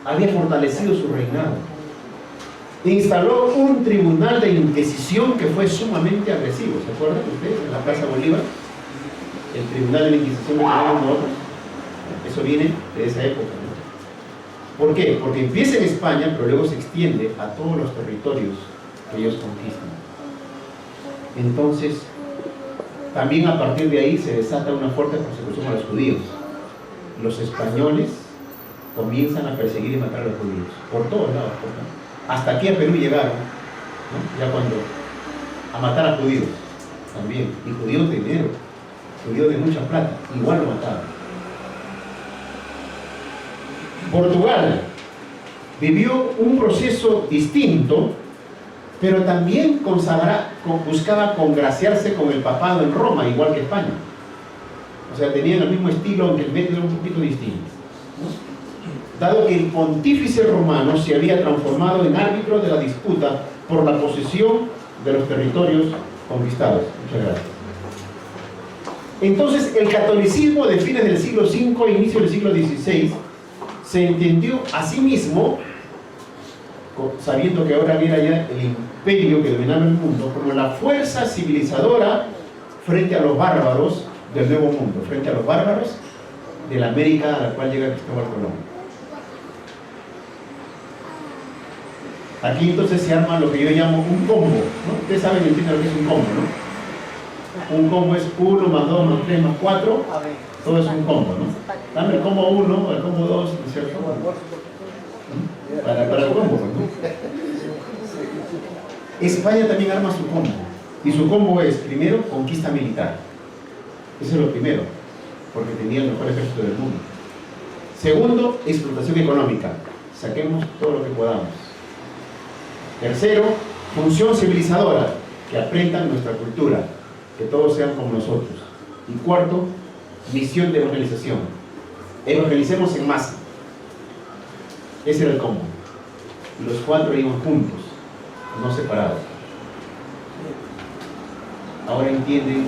Había fortalecido su reinado. Instaló un tribunal de inquisición que fue sumamente agresivo. ¿Se acuerdan ustedes? En la Plaza Bolívar, el tribunal de la inquisición que tenemos nosotros. Eso viene de esa época, ¿no? ¿Por qué? Porque empieza en España, pero luego se extiende a todos los territorios que ellos conquistan. Entonces, también a partir de ahí se desata una fuerte persecución a los judíos. Los españoles comienzan a perseguir y matar a los judíos, por todos lados, hasta aquí a Perú llegaron, ¿no? Ya cuando, a matar a judíos también, y judíos de dinero, judíos de mucha plata, igual lo mataban. Portugal vivió un proceso distinto, pero también buscaba congraciarse con el papado en Roma, igual que España. O sea, tenían el mismo estilo, aunque el método era un poquito distinto, ¿no? Dado que el pontífice romano se había transformado en árbitro de la disputa por la posesión de los territorios conquistados. Muchas gracias. Entonces, el catolicismo de fines del siglo V e inicio del siglo XVI se entendió a sí mismo sabiendo que ahora viene allá el imperio que dominaba el mundo, como la fuerza civilizadora frente a los bárbaros del Nuevo Mundo, frente a los bárbaros de la América a la cual llega Cristóbal Colón. Aquí entonces se arma lo que yo llamo un combo, ¿no? Ustedes saben y entienden lo que es un combo, ¿no? Un combo es 1 más 2 más 3 más 4, todo es un combo, ¿no? Dame el combo 1, el combo 2, ¿no es cierto? Para el combo, ¿no? España también arma su combo, y su combo es, primero, conquista militar. Eso es lo primero, porque tenía el mejor ejército del mundo. Segundo, explotación económica. Saquemos todo lo que podamos. Tercero, función civilizadora, que aprendan nuestra cultura, que todos sean como nosotros. Y cuarto, misión de evangelización. Evangelicemos en masa. Ese era el combo. Los cuatro iban juntos, no separados. Ahora entienden,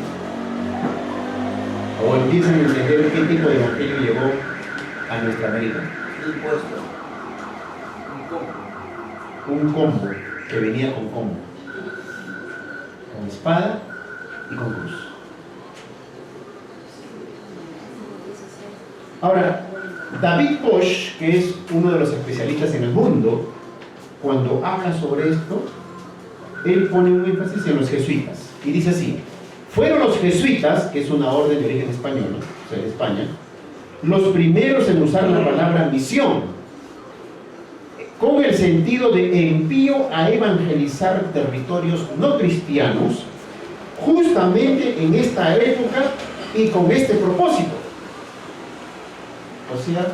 o empiezan a entender qué tipo de evangelio llegó a nuestra América. Un combo que venía con combo, con espada y con cruz. Ahora, David Bosch, que es uno de los especialistas en el mundo, cuando habla sobre esto, él pone un énfasis en los jesuitas y dice así: fueron los jesuitas, que es una orden de origen español, ¿no? O sea, de España, los primeros en usar la palabra misión con el sentido de envío a evangelizar territorios no cristianos, justamente en esta época y con este propósito. O sea,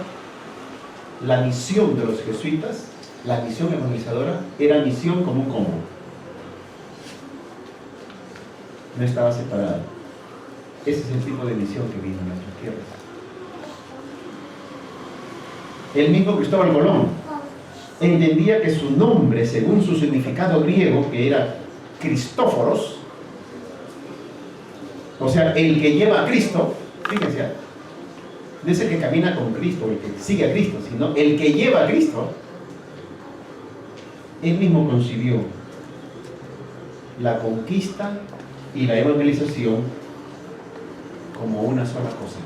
la misión de los jesuitas, la misión evangelizadora, era misión como un combo. No estaba separada. Ese es el tipo de misión que vino a nuestras tierras. El mismo Cristóbal Colón entendía que su nombre, según su significado griego, que era Cristóforos, o sea, el que lleva a Cristo, fíjense, no es el que camina con Cristo, el que sigue a Cristo, sino el que lleva a Cristo. Él mismo concibió la conquista y la evangelización como una sola cosa.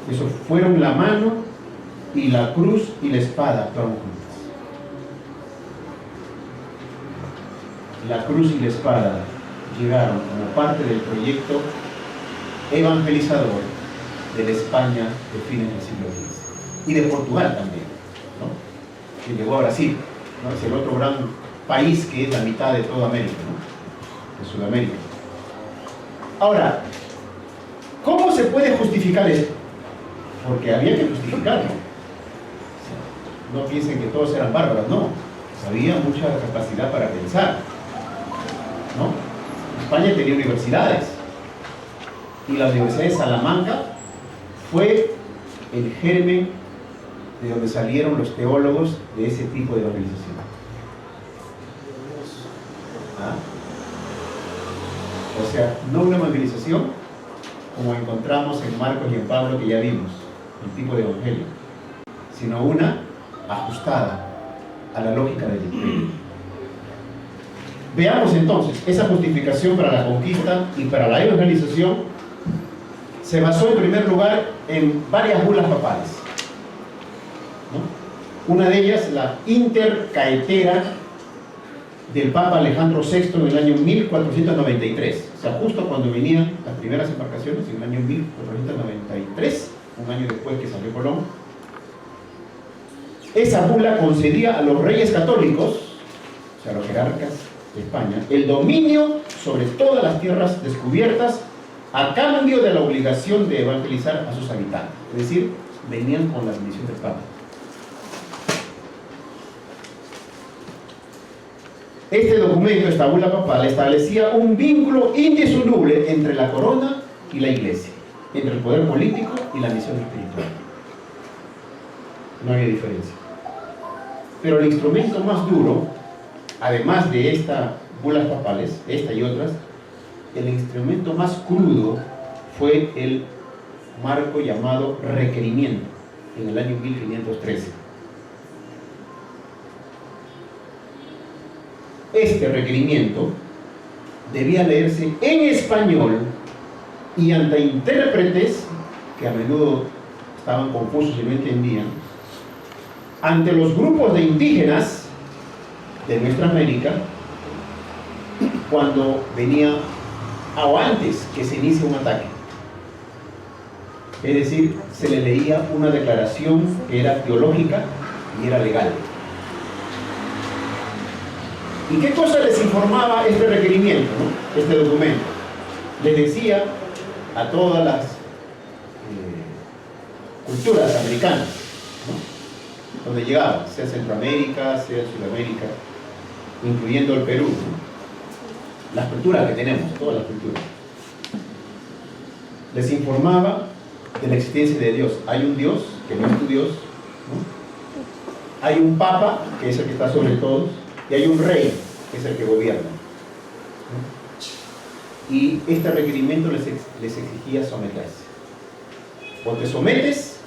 Eso fueron la mano y la cruz y la espada actuaron juntas. La cruz y la espada llegaron como parte del proyecto evangelizador de la España de fines del siglo XX y de Portugal también, ¿no? Que llegó a Brasil, ¿no? Es el otro gran país que es la mitad de toda América, ¿no? De Sudamérica. Ahora, ¿cómo se puede justificar esto? Porque había que justificarlo. No piensen que todos eran bárbaros, no. Había mucha capacidad para pensar, ¿no? España tenía universidades, y la Universidad de Salamanca fue el germen de donde salieron los teólogos de ese tipo de evangelización. ¿Ah? O sea, no una evangelización como encontramos en Marcos y en Pablo, que ya vimos, el tipo de evangelio, sino una ajustada a la lógica del imperio. Veamos entonces, esa justificación para la conquista y para la evangelización se basó en primer lugar en varias bulas papales, ¿no? Una de ellas, la Intercaetera del Papa Alejandro VI en el año 1493, o sea, justo cuando venían las primeras embarcaciones, en el año 1493, un año después que salió Colón. Esa bula concedía a los reyes católicos, o sea, a los jerarcas de España, el dominio sobre todas las tierras descubiertas a cambio de la obligación de evangelizar a sus habitantes. Es decir, venían con la bendición del Papa. Este documento, esta bula papal, establecía un vínculo indisoluble entre la corona y la iglesia, entre el poder político y la misión espiritual. No había diferencia. Pero el instrumento más duro, además de estas bulas papales, esta y otras, el instrumento más crudo fue el marco llamado requerimiento, en el año 1513. este requerimiento debía leerse en español y ante intérpretes que a menudo estaban confusos y no entendían, ante los grupos de indígenas de nuestra América, cuando venía o antes que se inicie un ataque. Es decir, se le leía una declaración que era teológica y era legal. ¿Y qué cosa les informaba este requerimiento, ¿no? Este documento? Les decía a todas las culturas americanas, ¿no?, donde llegaban, sea Centroamérica, sea Sudamérica, incluyendo el Perú, ¿no?, las culturas que tenemos, todas las culturas, les informaba de la existencia de Dios. Hay un Dios que no es tu Dios, ¿no? Hay un Papa, que es el que está sobre todos, y hay un rey, que es el que gobierna, ¿no? Y este requerimiento les exigía someterse. O te sometes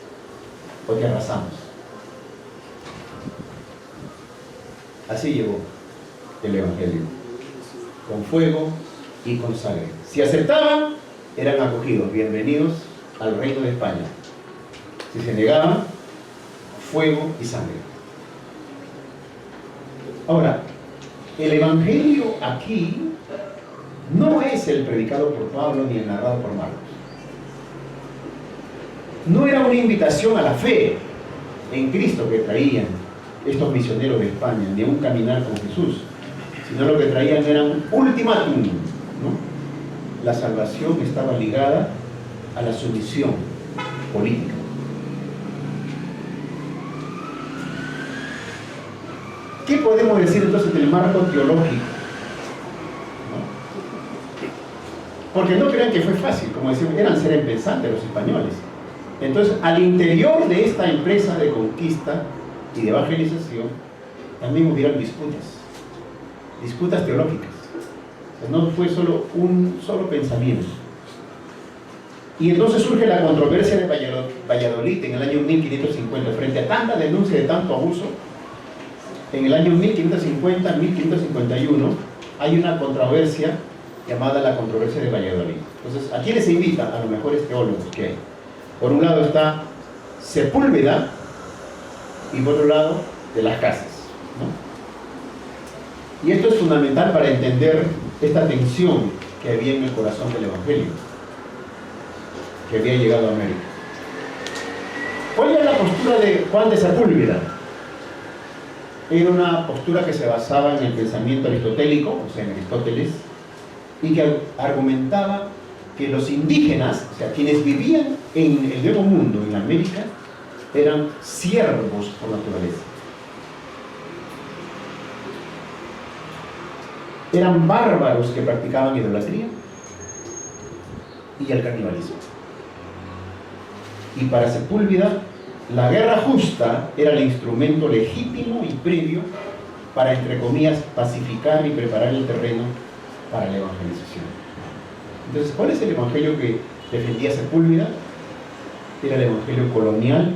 o te arrasamos. Así llegó el Evangelio, con fuego y con sangre. Si aceptaban, eran acogidos, bienvenidos al reino de España. Si se negaban, fuego y sangre. Ahora, el Evangelio aquí no es el predicado por Pablo ni el narrado por Marcos. No era una invitación a la fe en Cristo que traían estos misioneros de España, ni a un caminar con Jesús, sino lo que traían era un ultimátum, ¿no? La salvación estaba ligada a la sumisión política. ¿Qué podemos decir entonces del marco teológico? ¿No? Porque no crean que fue fácil, como decimos, eran seres pensantes los españoles. Entonces, al interior de esta empresa de conquista y de evangelización, también hubieron disputas teológicas. O sea, no fue solo un solo pensamiento. Y entonces surge la controversia de Valladolid en el año 1550, frente a tanta denuncia de tanto abuso. En el año 1550-1551 hay una controversia llamada la controversia de Valladolid. Entonces, ¿a quiénes se invita? A los mejores teólogos que hay. Por un lado está Sepúlveda y por otro lado de las Casas, ¿no? Y esto es fundamental para entender esta tensión que había en el corazón del Evangelio, que había llegado a América. ¿Cuál era la postura de Juan de Sepúlveda? Era una postura que se basaba en el pensamiento aristotélico, o sea, en Aristóteles, y que argumentaba que los indígenas, o sea, quienes vivían en el Nuevo Mundo, en América, eran siervos por naturaleza. Eran bárbaros que practicaban idolatría y el canibalismo. Y para Sepúlveda, la guerra justa era el instrumento legítimo y previo para, entre comillas, pacificar y preparar el terreno para la evangelización. Entonces, ¿cuál es el evangelio que defendía Sepúlveda? Era el evangelio colonial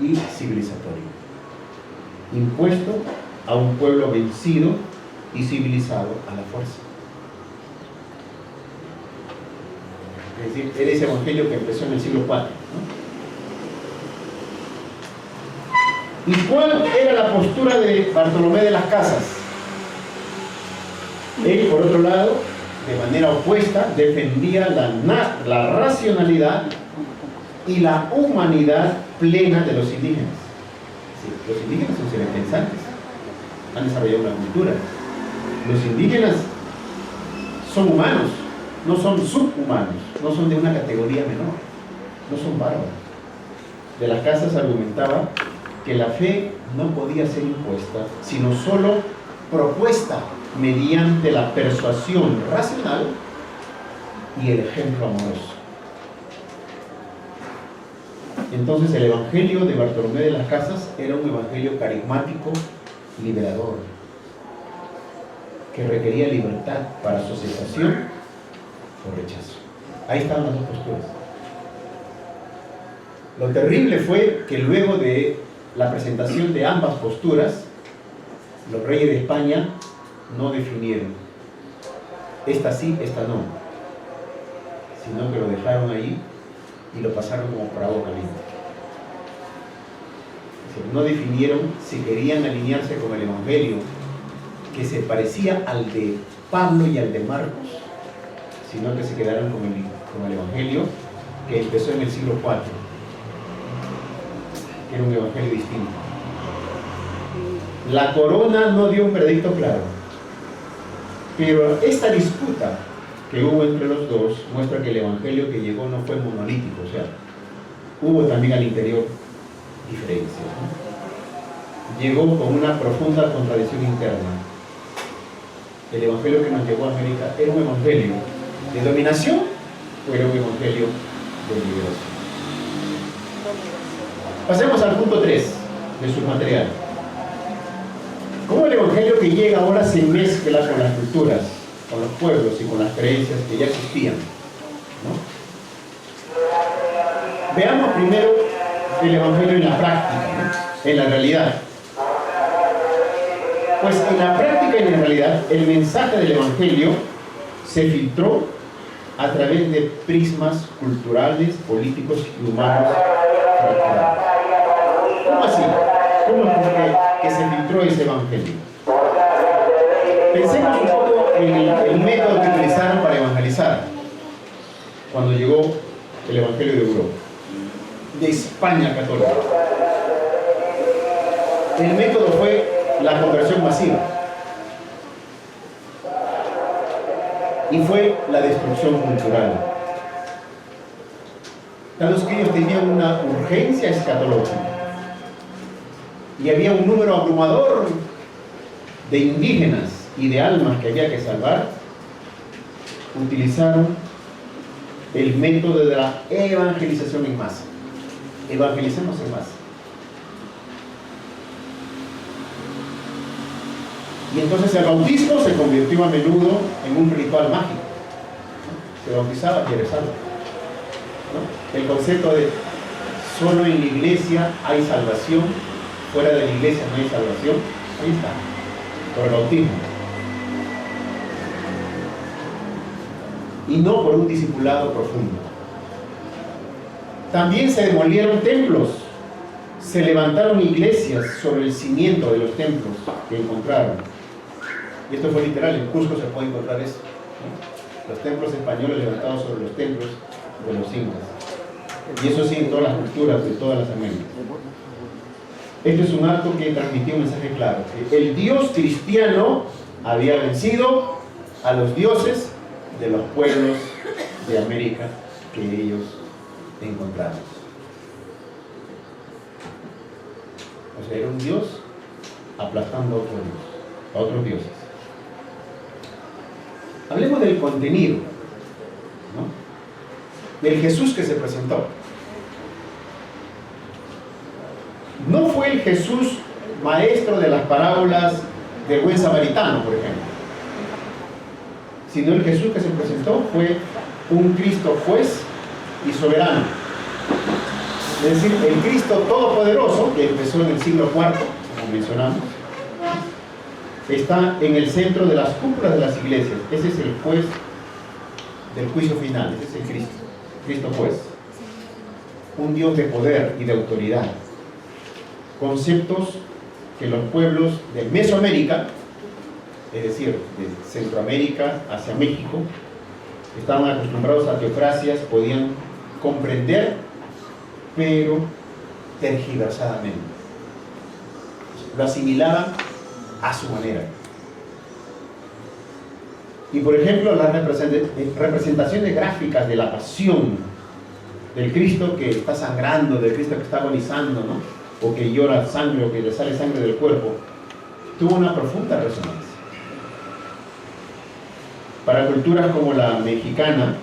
y civilizatorio, impuesto a un pueblo vencido y civilizado a la fuerza. Es decir, era ese evangelio que empezó en el siglo IV, ¿no? ¿Y cuál era la postura de Bartolomé de las Casas? Él, por otro lado, de manera opuesta, defendía la racionalidad y la humanidad plena de los indígenas. Sí, los indígenas son seres pensantes, han desarrollado una cultura. Los indígenas son humanos, no son subhumanos, no son de una categoría menor, no son bárbaros. De las Casas argumentaba que la fe no podía ser impuesta, sino solo propuesta mediante la persuasión racional y el ejemplo amoroso. Entonces el evangelio de Bartolomé de las Casas era un evangelio carismático, liberador, que requería libertad para su aceptación o rechazo. Ahí estaban las dos posturas. Lo terrible fue que luego de la presentación de ambas posturas, los reyes de España no definieron, esta sí, esta no, sino que lo dejaron ahí y lo pasaron como por agua caliente. No definieron si querían alinearse con el Evangelio, que se parecía al de Pablo y al de Marcos, sino que se quedaron con el Evangelio que empezó en el siglo IV, que era un Evangelio distinto. La corona no dio un veredicto claro, pero esta disputa que hubo entre los dos muestra que el Evangelio que llegó no fue monolítico, o sea, hubo también al interior diferencias, ¿no? Llegó con una profunda contradicción interna. El Evangelio que nos llegó a América era un Evangelio de dominación o era un Evangelio de liberación. Pasemos al punto 3 de su material. ¿Cómo el Evangelio que llega ahora se mezcla con las culturas, con los pueblos y con las creencias que ya existían, ¿no? Veamos primero el Evangelio en la práctica, ¿no? En la realidad. Pues en la práctica y en la realidad, el mensaje del Evangelio se filtró a través de prismas culturales, políticos y humanos fracturados. ¿Cómo así? ¿Cómo es que se filtró ese Evangelio? Pensemos un poco en el método que utilizaron para evangelizar cuando llegó el Evangelio de Europa, de España católica. El método fue la conversión masiva y fue la destrucción cultural. Tanto que ellos tenían una urgencia escatológica y había un número abrumador de indígenas y de almas que había que salvar, utilizaron el método de la evangelización en masa. Evangelicemos en masa. Y entonces el bautismo se convirtió a menudo en un ritual mágico. Se bautizaba y eres salvo, ¿no? El concepto de solo en la iglesia hay salvación, fuera de la iglesia no hay salvación, ahí está, por el bautismo. Y no por un discipulado profundo. También se demolieron templos, se levantaron iglesias sobre el cimiento de los templos que encontraron. Y esto fue literal, en Cusco se puede encontrar eso, ¿no? Los templos españoles levantados sobre los templos de los incas. Y eso sí en todas las culturas de todas las Américas. Este es un acto que transmitió un mensaje claro, que el Dios cristiano había vencido a los dioses de los pueblos de América que ellos encontraron. O sea, era un Dios aplastando a otro Dios, a otros dioses. Hablemos del contenido, ¿no? Del Jesús que se presentó. No fue el Jesús maestro de las parábolas del buen samaritano, por ejemplo, sino el Jesús que se presentó fue un Cristo juez y soberano. Es decir, el Cristo todopoderoso, que empezó en el siglo IV, como mencionamos, está en el centro de las cúpulas de las iglesias. Ese es el juez del juicio final, ese es el Cristo, Cristo juez. Un Dios de poder y de autoridad. Conceptos que los pueblos de Mesoamérica, es decir, de Centroamérica hacia México, estaban acostumbrados a teocracias, podían comprender, pero tergiversadamente. Lo asimilaban a su manera. Y por ejemplo, las representaciones gráficas de la pasión del Cristo que está sangrando, del Cristo que está agonizando, ¿no? O que llora sangre, o que le sale sangre del cuerpo, tuvo una profunda resonancia. Para culturas como la mexicana,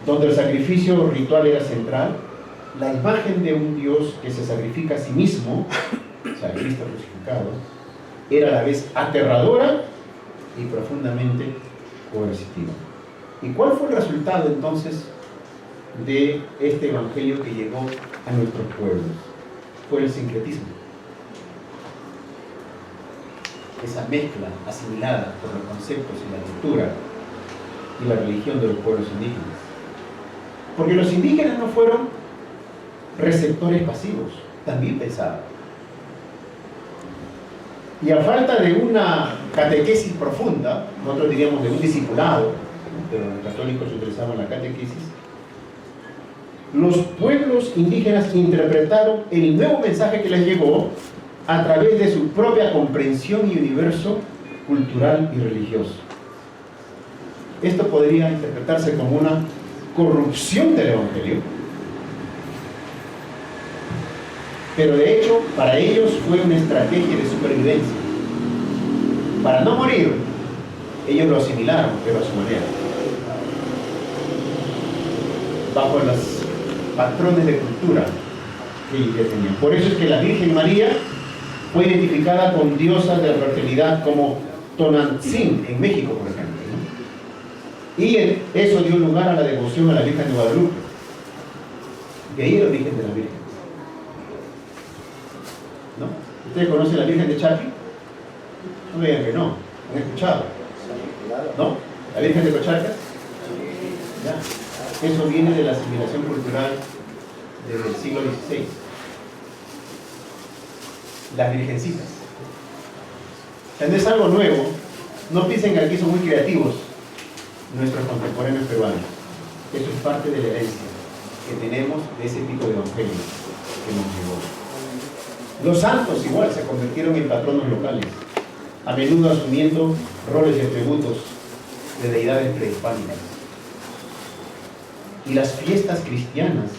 donde el sacrificio ritual era central, la imagen de un Dios que se sacrifica a sí mismo, o sea, Cristo crucificado, era a la vez aterradora y profundamente coercitiva. ¿Y cuál fue el resultado entonces de este evangelio que llegó a nuestros pueblos? Fue el sincretismo. esa mezcla asimilada por los conceptos y la cultura y la religión de los pueblos indígenas. Porque los indígenas no fueron receptores pasivos, también pensaban. Y a falta de una catequesis profunda, nosotros diríamos de un discipulado, pero los católicos utilizaban la catequesis, los pueblos indígenas interpretaron el nuevo mensaje que les llegó a través de su propia comprensión y universo cultural y religioso. Esto podría interpretarse como una corrupción del Evangelio, pero de hecho para ellos fue una estrategia de supervivencia. Para no morir, ellos lo asimilaron, pero a su manera, bajo los patrones de cultura que ellos tenían. Por eso es que la Virgen María fue identificada con diosas de la fertilidad como Tonantzin en México, por ejemplo, ¿no? Y eso dio lugar a la devoción a la Virgen de Guadalupe. De ahí el origen de la Virgen, ¿no? ¿Ustedes conocen la Virgen de Chapi? No me digan que no, ¿han escuchado? ¿No? ¿La Virgen de Cocharcas? Ya. Eso viene de la asimilación cultural desde el siglo XVI. Las virgencitas. No es algo nuevo. No piensen que aquí son muy creativos nuestros contemporáneos peruanos. Eso es parte de la herencia que tenemos de ese tipo de evangelio que nos llegó. Los santos igual se convirtieron en patronos locales, a menudo asumiendo roles y atributos de deidades prehispánicas. Y las fiestas cristianas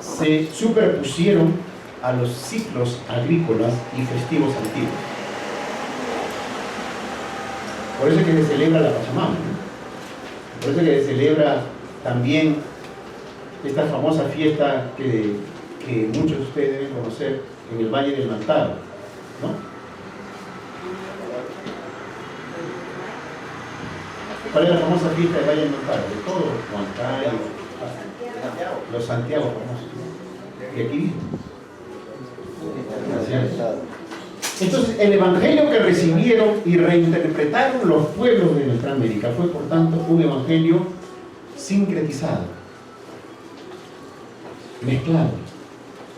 se superpusieron a los ciclos agrícolas y festivos antiguos. Por eso es que se celebra la Pachamama, ¿no? Por eso es que se celebra también esta famosa fiesta que muchos de ustedes deben conocer en el Valle del Mantaro, ¿no? ¿Cuál es la famosa fiesta del Valle del Mantaro? De todos, Huancayo, los Santiago famosos. Y aquí mismo. Entonces, el evangelio que recibieron y reinterpretaron los pueblos de nuestra América fue, por tanto, un evangelio sincretizado, mezclado,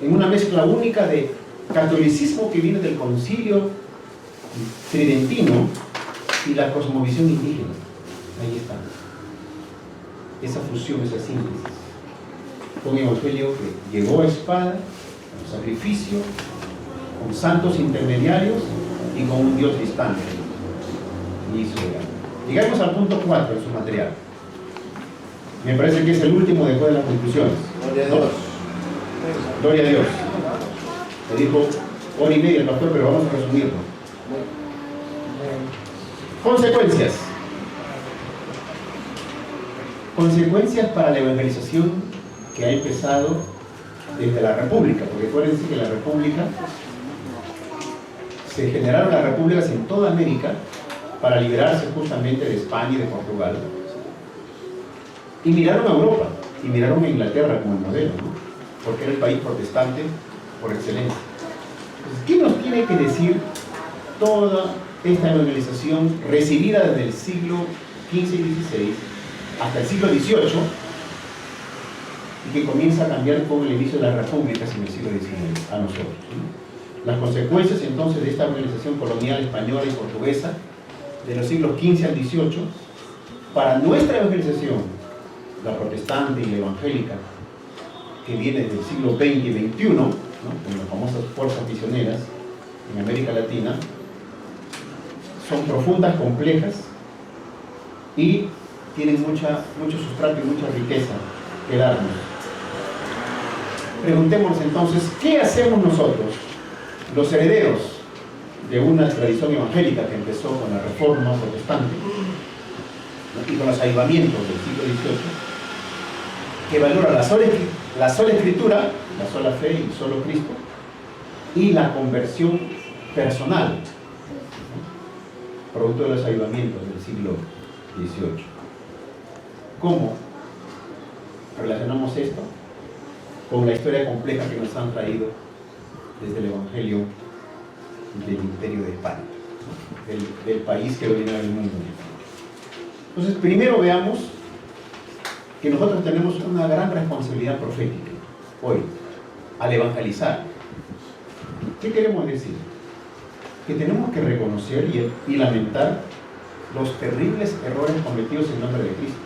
en una mezcla única de catolicismo que viene del concilio tridentino y la cosmovisión indígena. Ahí está. Esa fusión, esa síntesis. Fue un evangelio que llegó a espada, con sacrificio, con santos intermediarios y con un Dios distante. Y hizo llegar. Llegamos al punto 4 en su material. Me parece que es el último después de las conclusiones. Gloria a Dios. Gloria a Dios. Le dijo hora y media el pastor, pero vamos a resumirlo. Consecuencias. Consecuencias para la evangelización que ha empezado desde la República, porque acuérdense que la República, se generaron las repúblicas en toda América para liberarse justamente de España y de Portugal, y miraron a Europa, y miraron a Inglaterra como el modelo, ¿no? Porque era el país protestante por excelencia. Entonces, ¿qué nos tiene que decir toda esta evangelización recibida desde el siglo XV y XVI hasta el siglo XVIII, y que comienza a cambiar con el inicio de las repúblicas en el siglo XIX a nosotros, ¿no? Las consecuencias entonces de esta organización colonial española y portuguesa de los siglos XV al XVIII para nuestra evangelización, la protestante y la evangélica, que viene desde el siglo XX y XXI, ¿no? Con las famosas fuerzas misioneras en América Latina, son profundas, complejas y tienen mucho sustrato y mucha riqueza que darnos. Preguntémonos entonces, ¿qué hacemos nosotros, los herederos de una tradición evangélica que empezó con la Reforma protestante, ¿no? Y con los avivamientos del siglo XVIII, que valora la sola escritura, la sola fe y solo Cristo, y la conversión personal, ¿no? Producto de los avivamientos del siglo XVIII? ¿Cómo relacionamos esto con la historia compleja que nos han traído desde el Evangelio del Imperio de España? del país que domina el mundo. Entonces, primero veamos que nosotros tenemos una gran responsabilidad profética hoy, al evangelizar. ¿Qué queremos decir? Que tenemos que reconocer y lamentar los terribles errores cometidos en nombre de Cristo,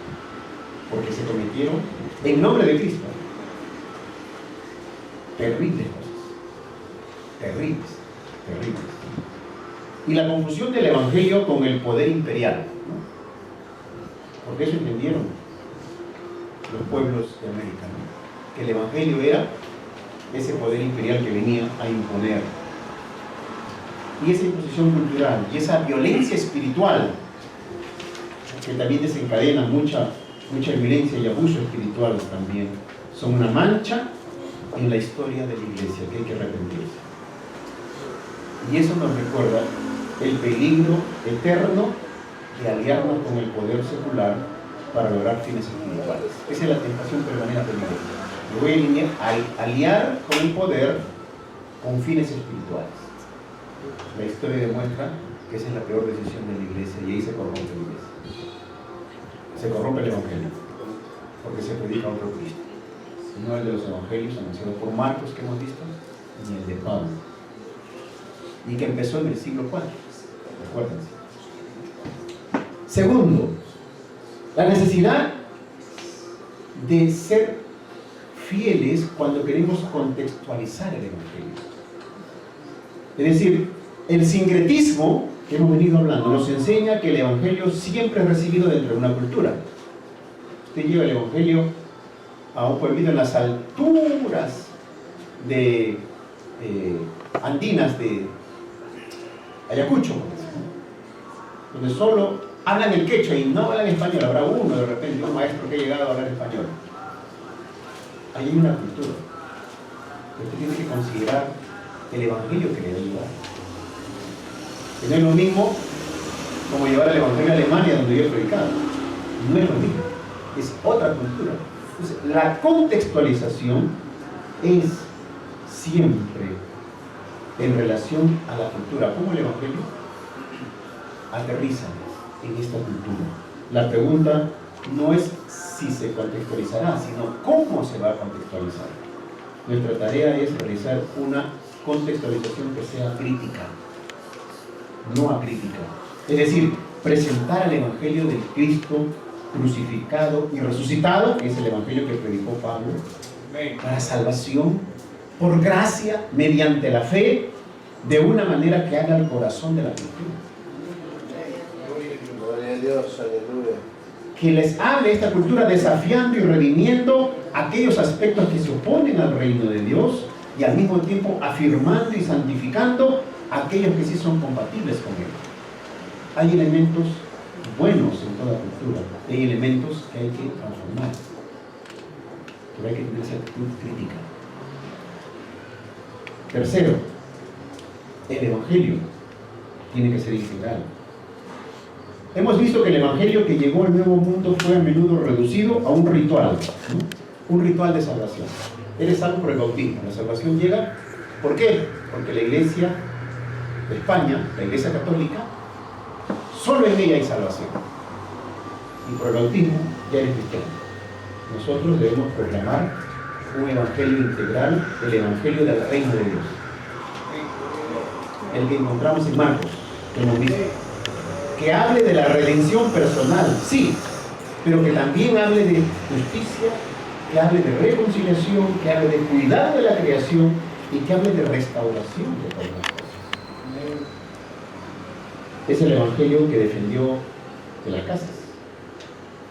porque se cometieron en nombre de Cristo terribles cosas, terribles. Y la confusión del evangelio con el poder imperial, ¿no? Porque eso entendieron los pueblos de América, ¿no? Que el evangelio era ese poder imperial que venía a imponer. Y esa imposición cultural y esa violencia espiritual que también desencadena mucha violencia y abuso espiritual también, son una mancha en la historia de la iglesia que hay que arrepentirse. Y eso nos recuerda el peligro eterno de aliarnos con el poder secular para lograr fines espirituales. Esa es la tentación permanente de la iglesia. Me voy a aliar con el poder con fines espirituales. La historia demuestra que esa es la peor decisión de la iglesia y ahí se corrompe la iglesia. Se corrompe el evangelio porque se predica otro Cristo, no el de los evangelios anunciados por Marcos que hemos visto, ni el de Pablo, y que empezó en el siglo IV. Acuérdense. Segundo, la necesidad de ser fieles cuando queremos contextualizar el evangelio. Es decir, el sincretismo que hemos venido hablando nos enseña que el evangelio siempre es recibido dentro de una cultura. Usted lleva el evangelio a un pueblito en las alturas de andinas de Ayacucho, donde solo hablan el quechua y no hablan español. Habrá uno de repente, un maestro que ha llegado a hablar español. Ahí hay una cultura. Usted tiene que considerar el evangelio que le va a llevar. Que no es lo mismo como llevar el evangelio a Alemania, donde yo he predicado. No es lo mismo. Es otra cultura. Entonces, la contextualización es siempre en relación a la cultura. ¿Cómo el evangelio aterriza en esta cultura? La pregunta no es si se contextualizará, sino cómo se va a contextualizar. Nuestra tarea es realizar una contextualización que sea crítica, no acrítica. Es decir, presentar al evangelio del Cristo crucificado y resucitado, que es el evangelio que predicó Pablo, para salvación, por gracia, mediante la fe, de una manera que haga el corazón de la cultura. Gloria a Dios, aleluya. Que les hable esta cultura desafiando y redimiendo aquellos aspectos que se oponen al reino de Dios y al mismo tiempo afirmando y santificando aquellos que sí son compatibles con Él. Hay elementos buenos en toda cultura, hay elementos que hay que transformar, pero hay que tener esa actitud crítica. Tercero, el evangelio tiene que ser integral. Hemos visto que el evangelio que llegó al nuevo mundo fue a menudo reducido a un ritual, ¿no? Un ritual de salvación. Eres salvo por el bautismo. La salvación llega, ¿por qué? Porque la iglesia de España, la iglesia católica, solo en ella hay salvación. Y por el bautismo ya eres cristiano. Nosotros debemos proclamar un evangelio integral, el evangelio del reino de Dios. El que encontramos en Marcos, que hemos visto. Que hable de la redención personal, sí, pero que también hable de justicia, que hable de reconciliación, que hable de cuidado de la creación y que hable de restauración de todas las cosas. Es el evangelio que defendió de las casas,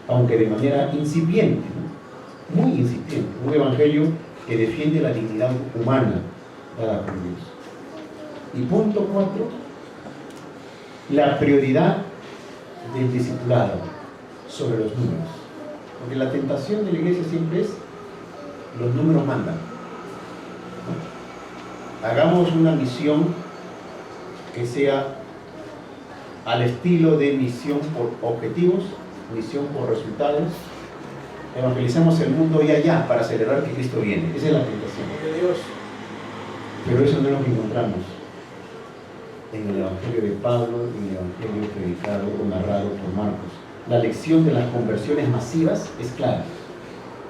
aunque de manera incipiente, ¿no? Muy incipiente. Un evangelio que defiende la dignidad humana dada por Dios. Y punto 4, la prioridad del discipulado sobre los números. Porque la tentación de la iglesia siempre es los números mandan. ¿No? Hagamos una misión que sea al estilo de misión por objetivos, misión por resultados. Evangelicemos el mundo y allá para celebrar que Cristo viene. Esa es la tentación. Pero eso no es lo que encontramos en el Evangelio de Pablo, en el Evangelio predicado o narrado por Marcos. La lección de las conversiones masivas es clara.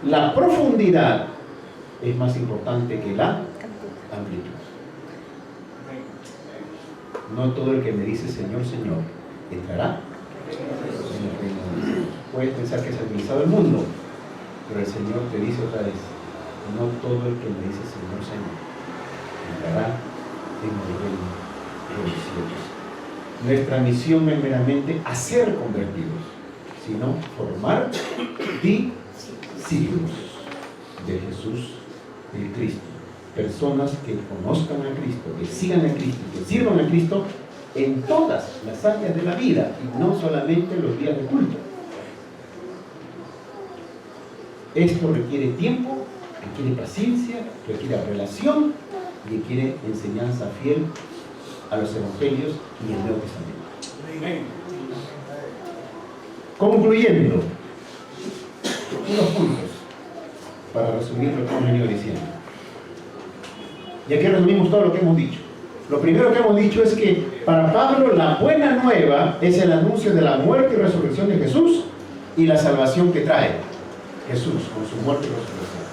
La profundidad es más importante que la amplitud. No todo el que me dice Señor, Señor, entrará en el reino de Dios. Puedes pensar que es administrado el mundo, pero el Señor te dice otra vez, no todo el que me dice Señor, Señor, entrará en el reino de los cielos. Nuestra misión no es meramente hacer convertidos, sino formar discípulos de Jesús, el Cristo. Personas que conozcan a Cristo, que sigan a Cristo, que sirvan a Cristo en todas las áreas de la vida y no solamente en los días de culto. Esto requiere tiempo, requiere paciencia, requiere relación y requiere enseñanza fiel a los evangelios y el Nuevo Testamento. Concluyendo, unos puntos para resumir lo que hemos venido diciendo. Y aquí resumimos todo lo que hemos dicho. Lo primero que hemos dicho es que para Pablo la buena nueva es el anuncio de la muerte y resurrección de Jesús y la salvación que trae Jesús con su muerte y resurrección.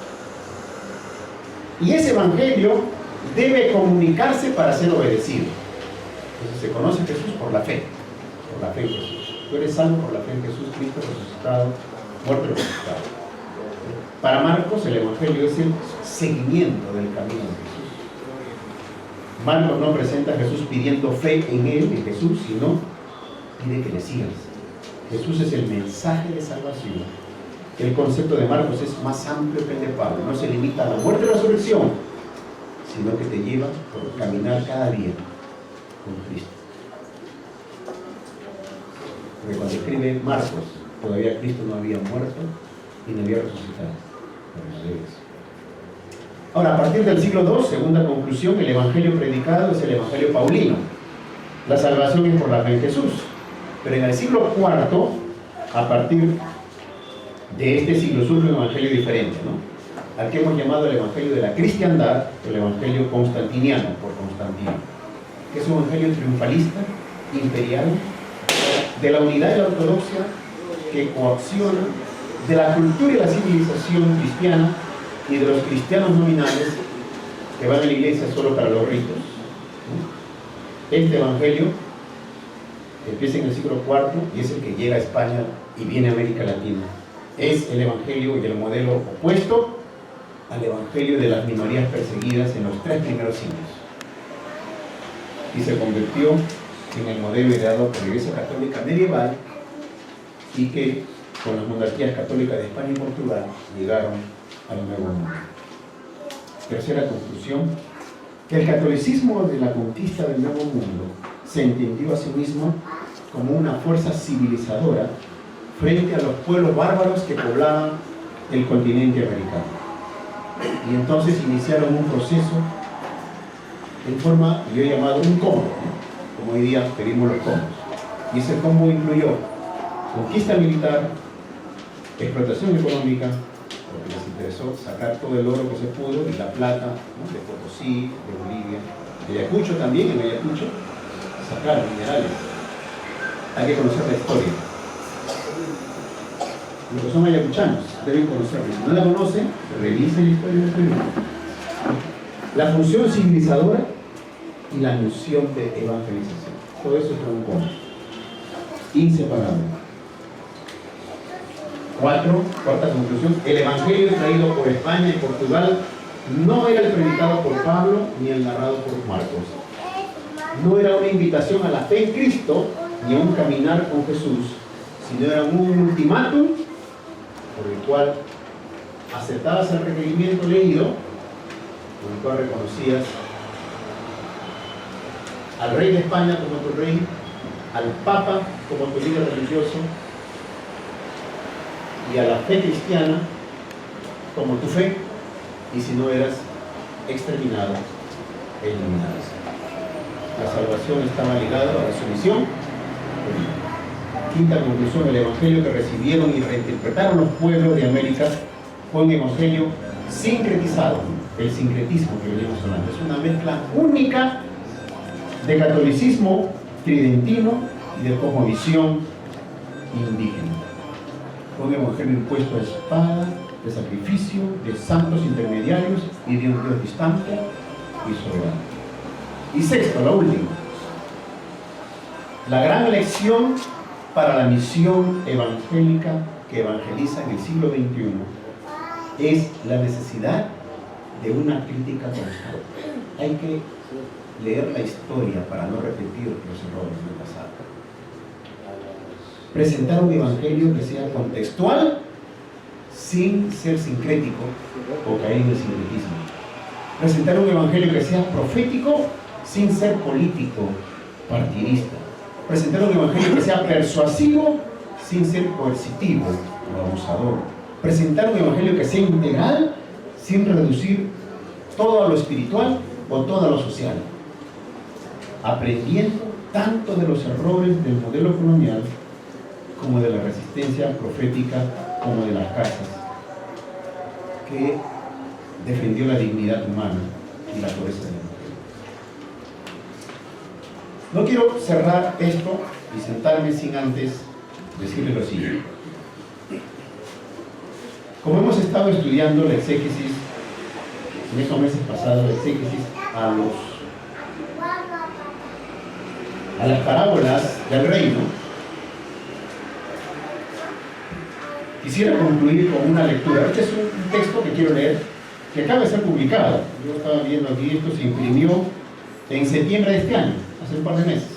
Y ese evangelio debe comunicarse para ser obedecido. Entonces se conoce a Jesús por la fe en Jesús. Tú eres salvo por la fe en Jesús, Cristo resucitado, muerto y resucitado. Para Marcos el evangelio es el seguimiento del camino de Jesús. Marcos no presenta a Jesús pidiendo fe en él, en Jesús, sino pide que le sigas. Jesús es el mensaje de salvación. El concepto de Marcos es más amplio que el de Pablo. No se limita a la muerte y resurrección, sino que te lleva por caminar cada día con Cristo. Porque cuando escribe Marcos, todavía Cristo no había muerto y no había resucitado. Ahora, a partir del siglo II, segunda conclusión, el evangelio predicado es el evangelio paulino. La salvación es por la fe en Jesús. Pero en el siglo IV, a partir de este siglo, surge un evangelio diferente, ¿no? Al que hemos llamado el evangelio de la cristiandad, el evangelio constantiniano, por Constantino, que es un evangelio triunfalista, imperial, de la unidad de la ortodoxia, que coacciona de la cultura y la civilización cristiana y de los cristianos nominales que van a la iglesia solo para los ritos. Este evangelio empieza en el siglo IV y es el que llega a España y viene a América Latina. Es el evangelio y el modelo opuesto al evangelio de las minorías perseguidas en los 3 primeros siglos. Y se convirtió en el modelo ideado por la Iglesia Católica medieval y que con las monarquías católicas de España y Portugal llegaron al Nuevo Mundo. Tercera conclusión, que el catolicismo de la conquista del Nuevo Mundo se entendió a sí mismo como una fuerza civilizadora frente a los pueblos bárbaros que poblaban el continente americano. Y entonces iniciaron un proceso en forma, yo he llamado un combo, ¿no? Como hoy día pedimos los combos. Y ese combo incluyó conquista militar, explotación económica, porque les interesó sacar todo el oro que se pudo y la plata, ¿no? De Potosí, de Bolivia, de Ayacucho también, en Ayacucho, sacar minerales. Hay que conocer la historia. Los que son ayacuchanos deben conocerla. Si no la conocen, revisen la historia del Perú. La función civilizadora y la misión de evangelización. Todo eso es un combo. Inseparable. Cuarta conclusión, el evangelio traído por España y Portugal no era el predicado por Pablo ni el narrado por Marcos. No era una invitación a la fe en Cristo ni a un caminar con Jesús, sino era un ultimátum por el cual aceptabas el requerimiento leído, con el cual reconocías al rey de España como tu rey, al Papa como tu líder religioso y a la fe cristiana como tu fe, y si no eras exterminado e eliminado. La salvación estaba ligada a la sumisión. Quinta conclusión, el evangelio que recibieron y reinterpretaron los pueblos de América fue un evangelio sincretizado, el sincretismo que venimos hablando. Es una mezcla única de catolicismo tridentino y de cosmovisión indígena. Un evangelio impuesto a espada, de sacrificio, de santos intermediarios y de un Dios distante y soberano. Y sexto, la última. La gran lección para la misión evangélica que evangeliza en el siglo XXI es la necesidad de una crítica constante. Hay que leer la historia para no repetir los errores del pasado. Presentar un evangelio que sea contextual sin ser sincrético o caer en el sincretismo. Presentar un evangelio que sea profético sin ser político, partidista. Presentar un evangelio que sea persuasivo sin ser coercitivo o abusador. Presentar un evangelio que sea integral sin reducir todo a lo espiritual o todo a lo social. Aprendiendo tanto de los errores del modelo colonial como de la resistencia profética, como de las casas, que defendió la dignidad humana y la pureza de la mujer. No quiero cerrar esto y sentarme sin antes decirles lo siguiente. Como hemos estado estudiando la exégesis, en estos meses pasados, la exégesis a las parábolas del reino, quisiera concluir con una lectura. Este es un texto que quiero leer, que acaba de ser publicado. Yo estaba viendo aquí, esto se imprimió en septiembre de este año, hace un par de meses,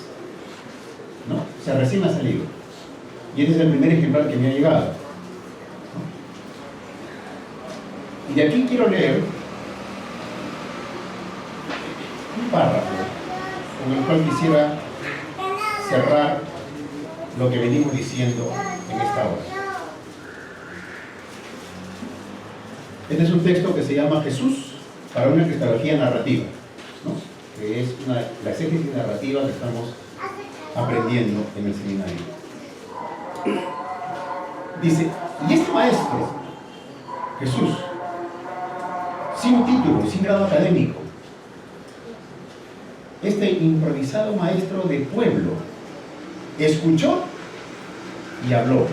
¿no? O sea, recién ha salido. Y este es el primer ejemplar que me ha llegado, ¿no? Y de aquí quiero leer un párrafo con el cual quisiera cerrar lo que venimos diciendo en esta hora. Este es un texto que se llama Jesús para una cristología narrativa, ¿no? Que es la exégesis narrativa que estamos aprendiendo en el seminario. Dice, y este maestro, Jesús, sin título, sin grado académico, este improvisado maestro de pueblo, escuchó y habló.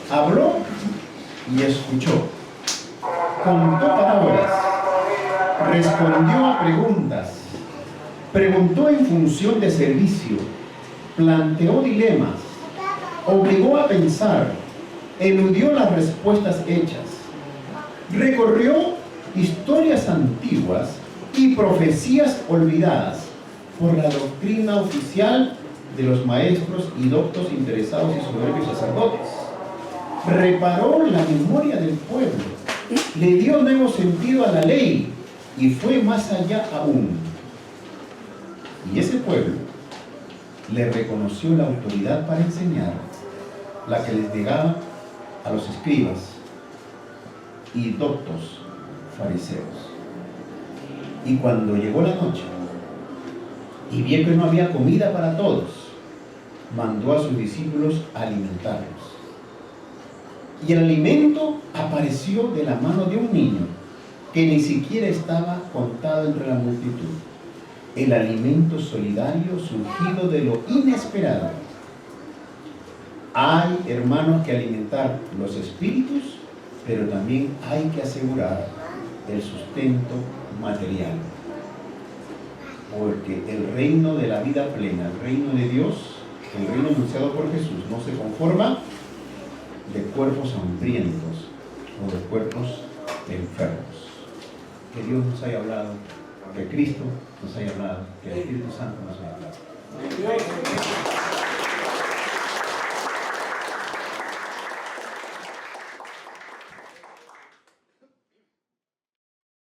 Habló y escuchó. Contó parábolas, respondió a preguntas, preguntó en función de servicio, planteó dilemas, obligó a pensar, eludió las respuestas hechas, recorrió historias antiguas y profecías olvidadas por la doctrina oficial de los maestros y doctos interesados y soberbios sacerdotes. Reparó la memoria del pueblo, le dio nuevo sentido a la ley y fue más allá aún. Y ese pueblo le reconoció la autoridad para enseñar, la que les llegaba a los escribas y doctos fariseos. Y cuando llegó la noche y vio que no había comida para todos, mandó a sus discípulos a alimentarlos. Y el alimento apareció de la mano de un niño que ni siquiera estaba contado entre la multitud. El alimento solidario surgido de lo inesperado. Hay, hermanos, que alimentar los espíritus, pero también hay que asegurar el sustento material. Porque el reino de la vida plena, el reino de Dios, el reino anunciado por Jesús, no se conforma de cuerpos hambrientos o de cuerpos enfermos. Que Dios nos haya hablado, que Cristo nos haya hablado, que el Espíritu Santo nos haya hablado.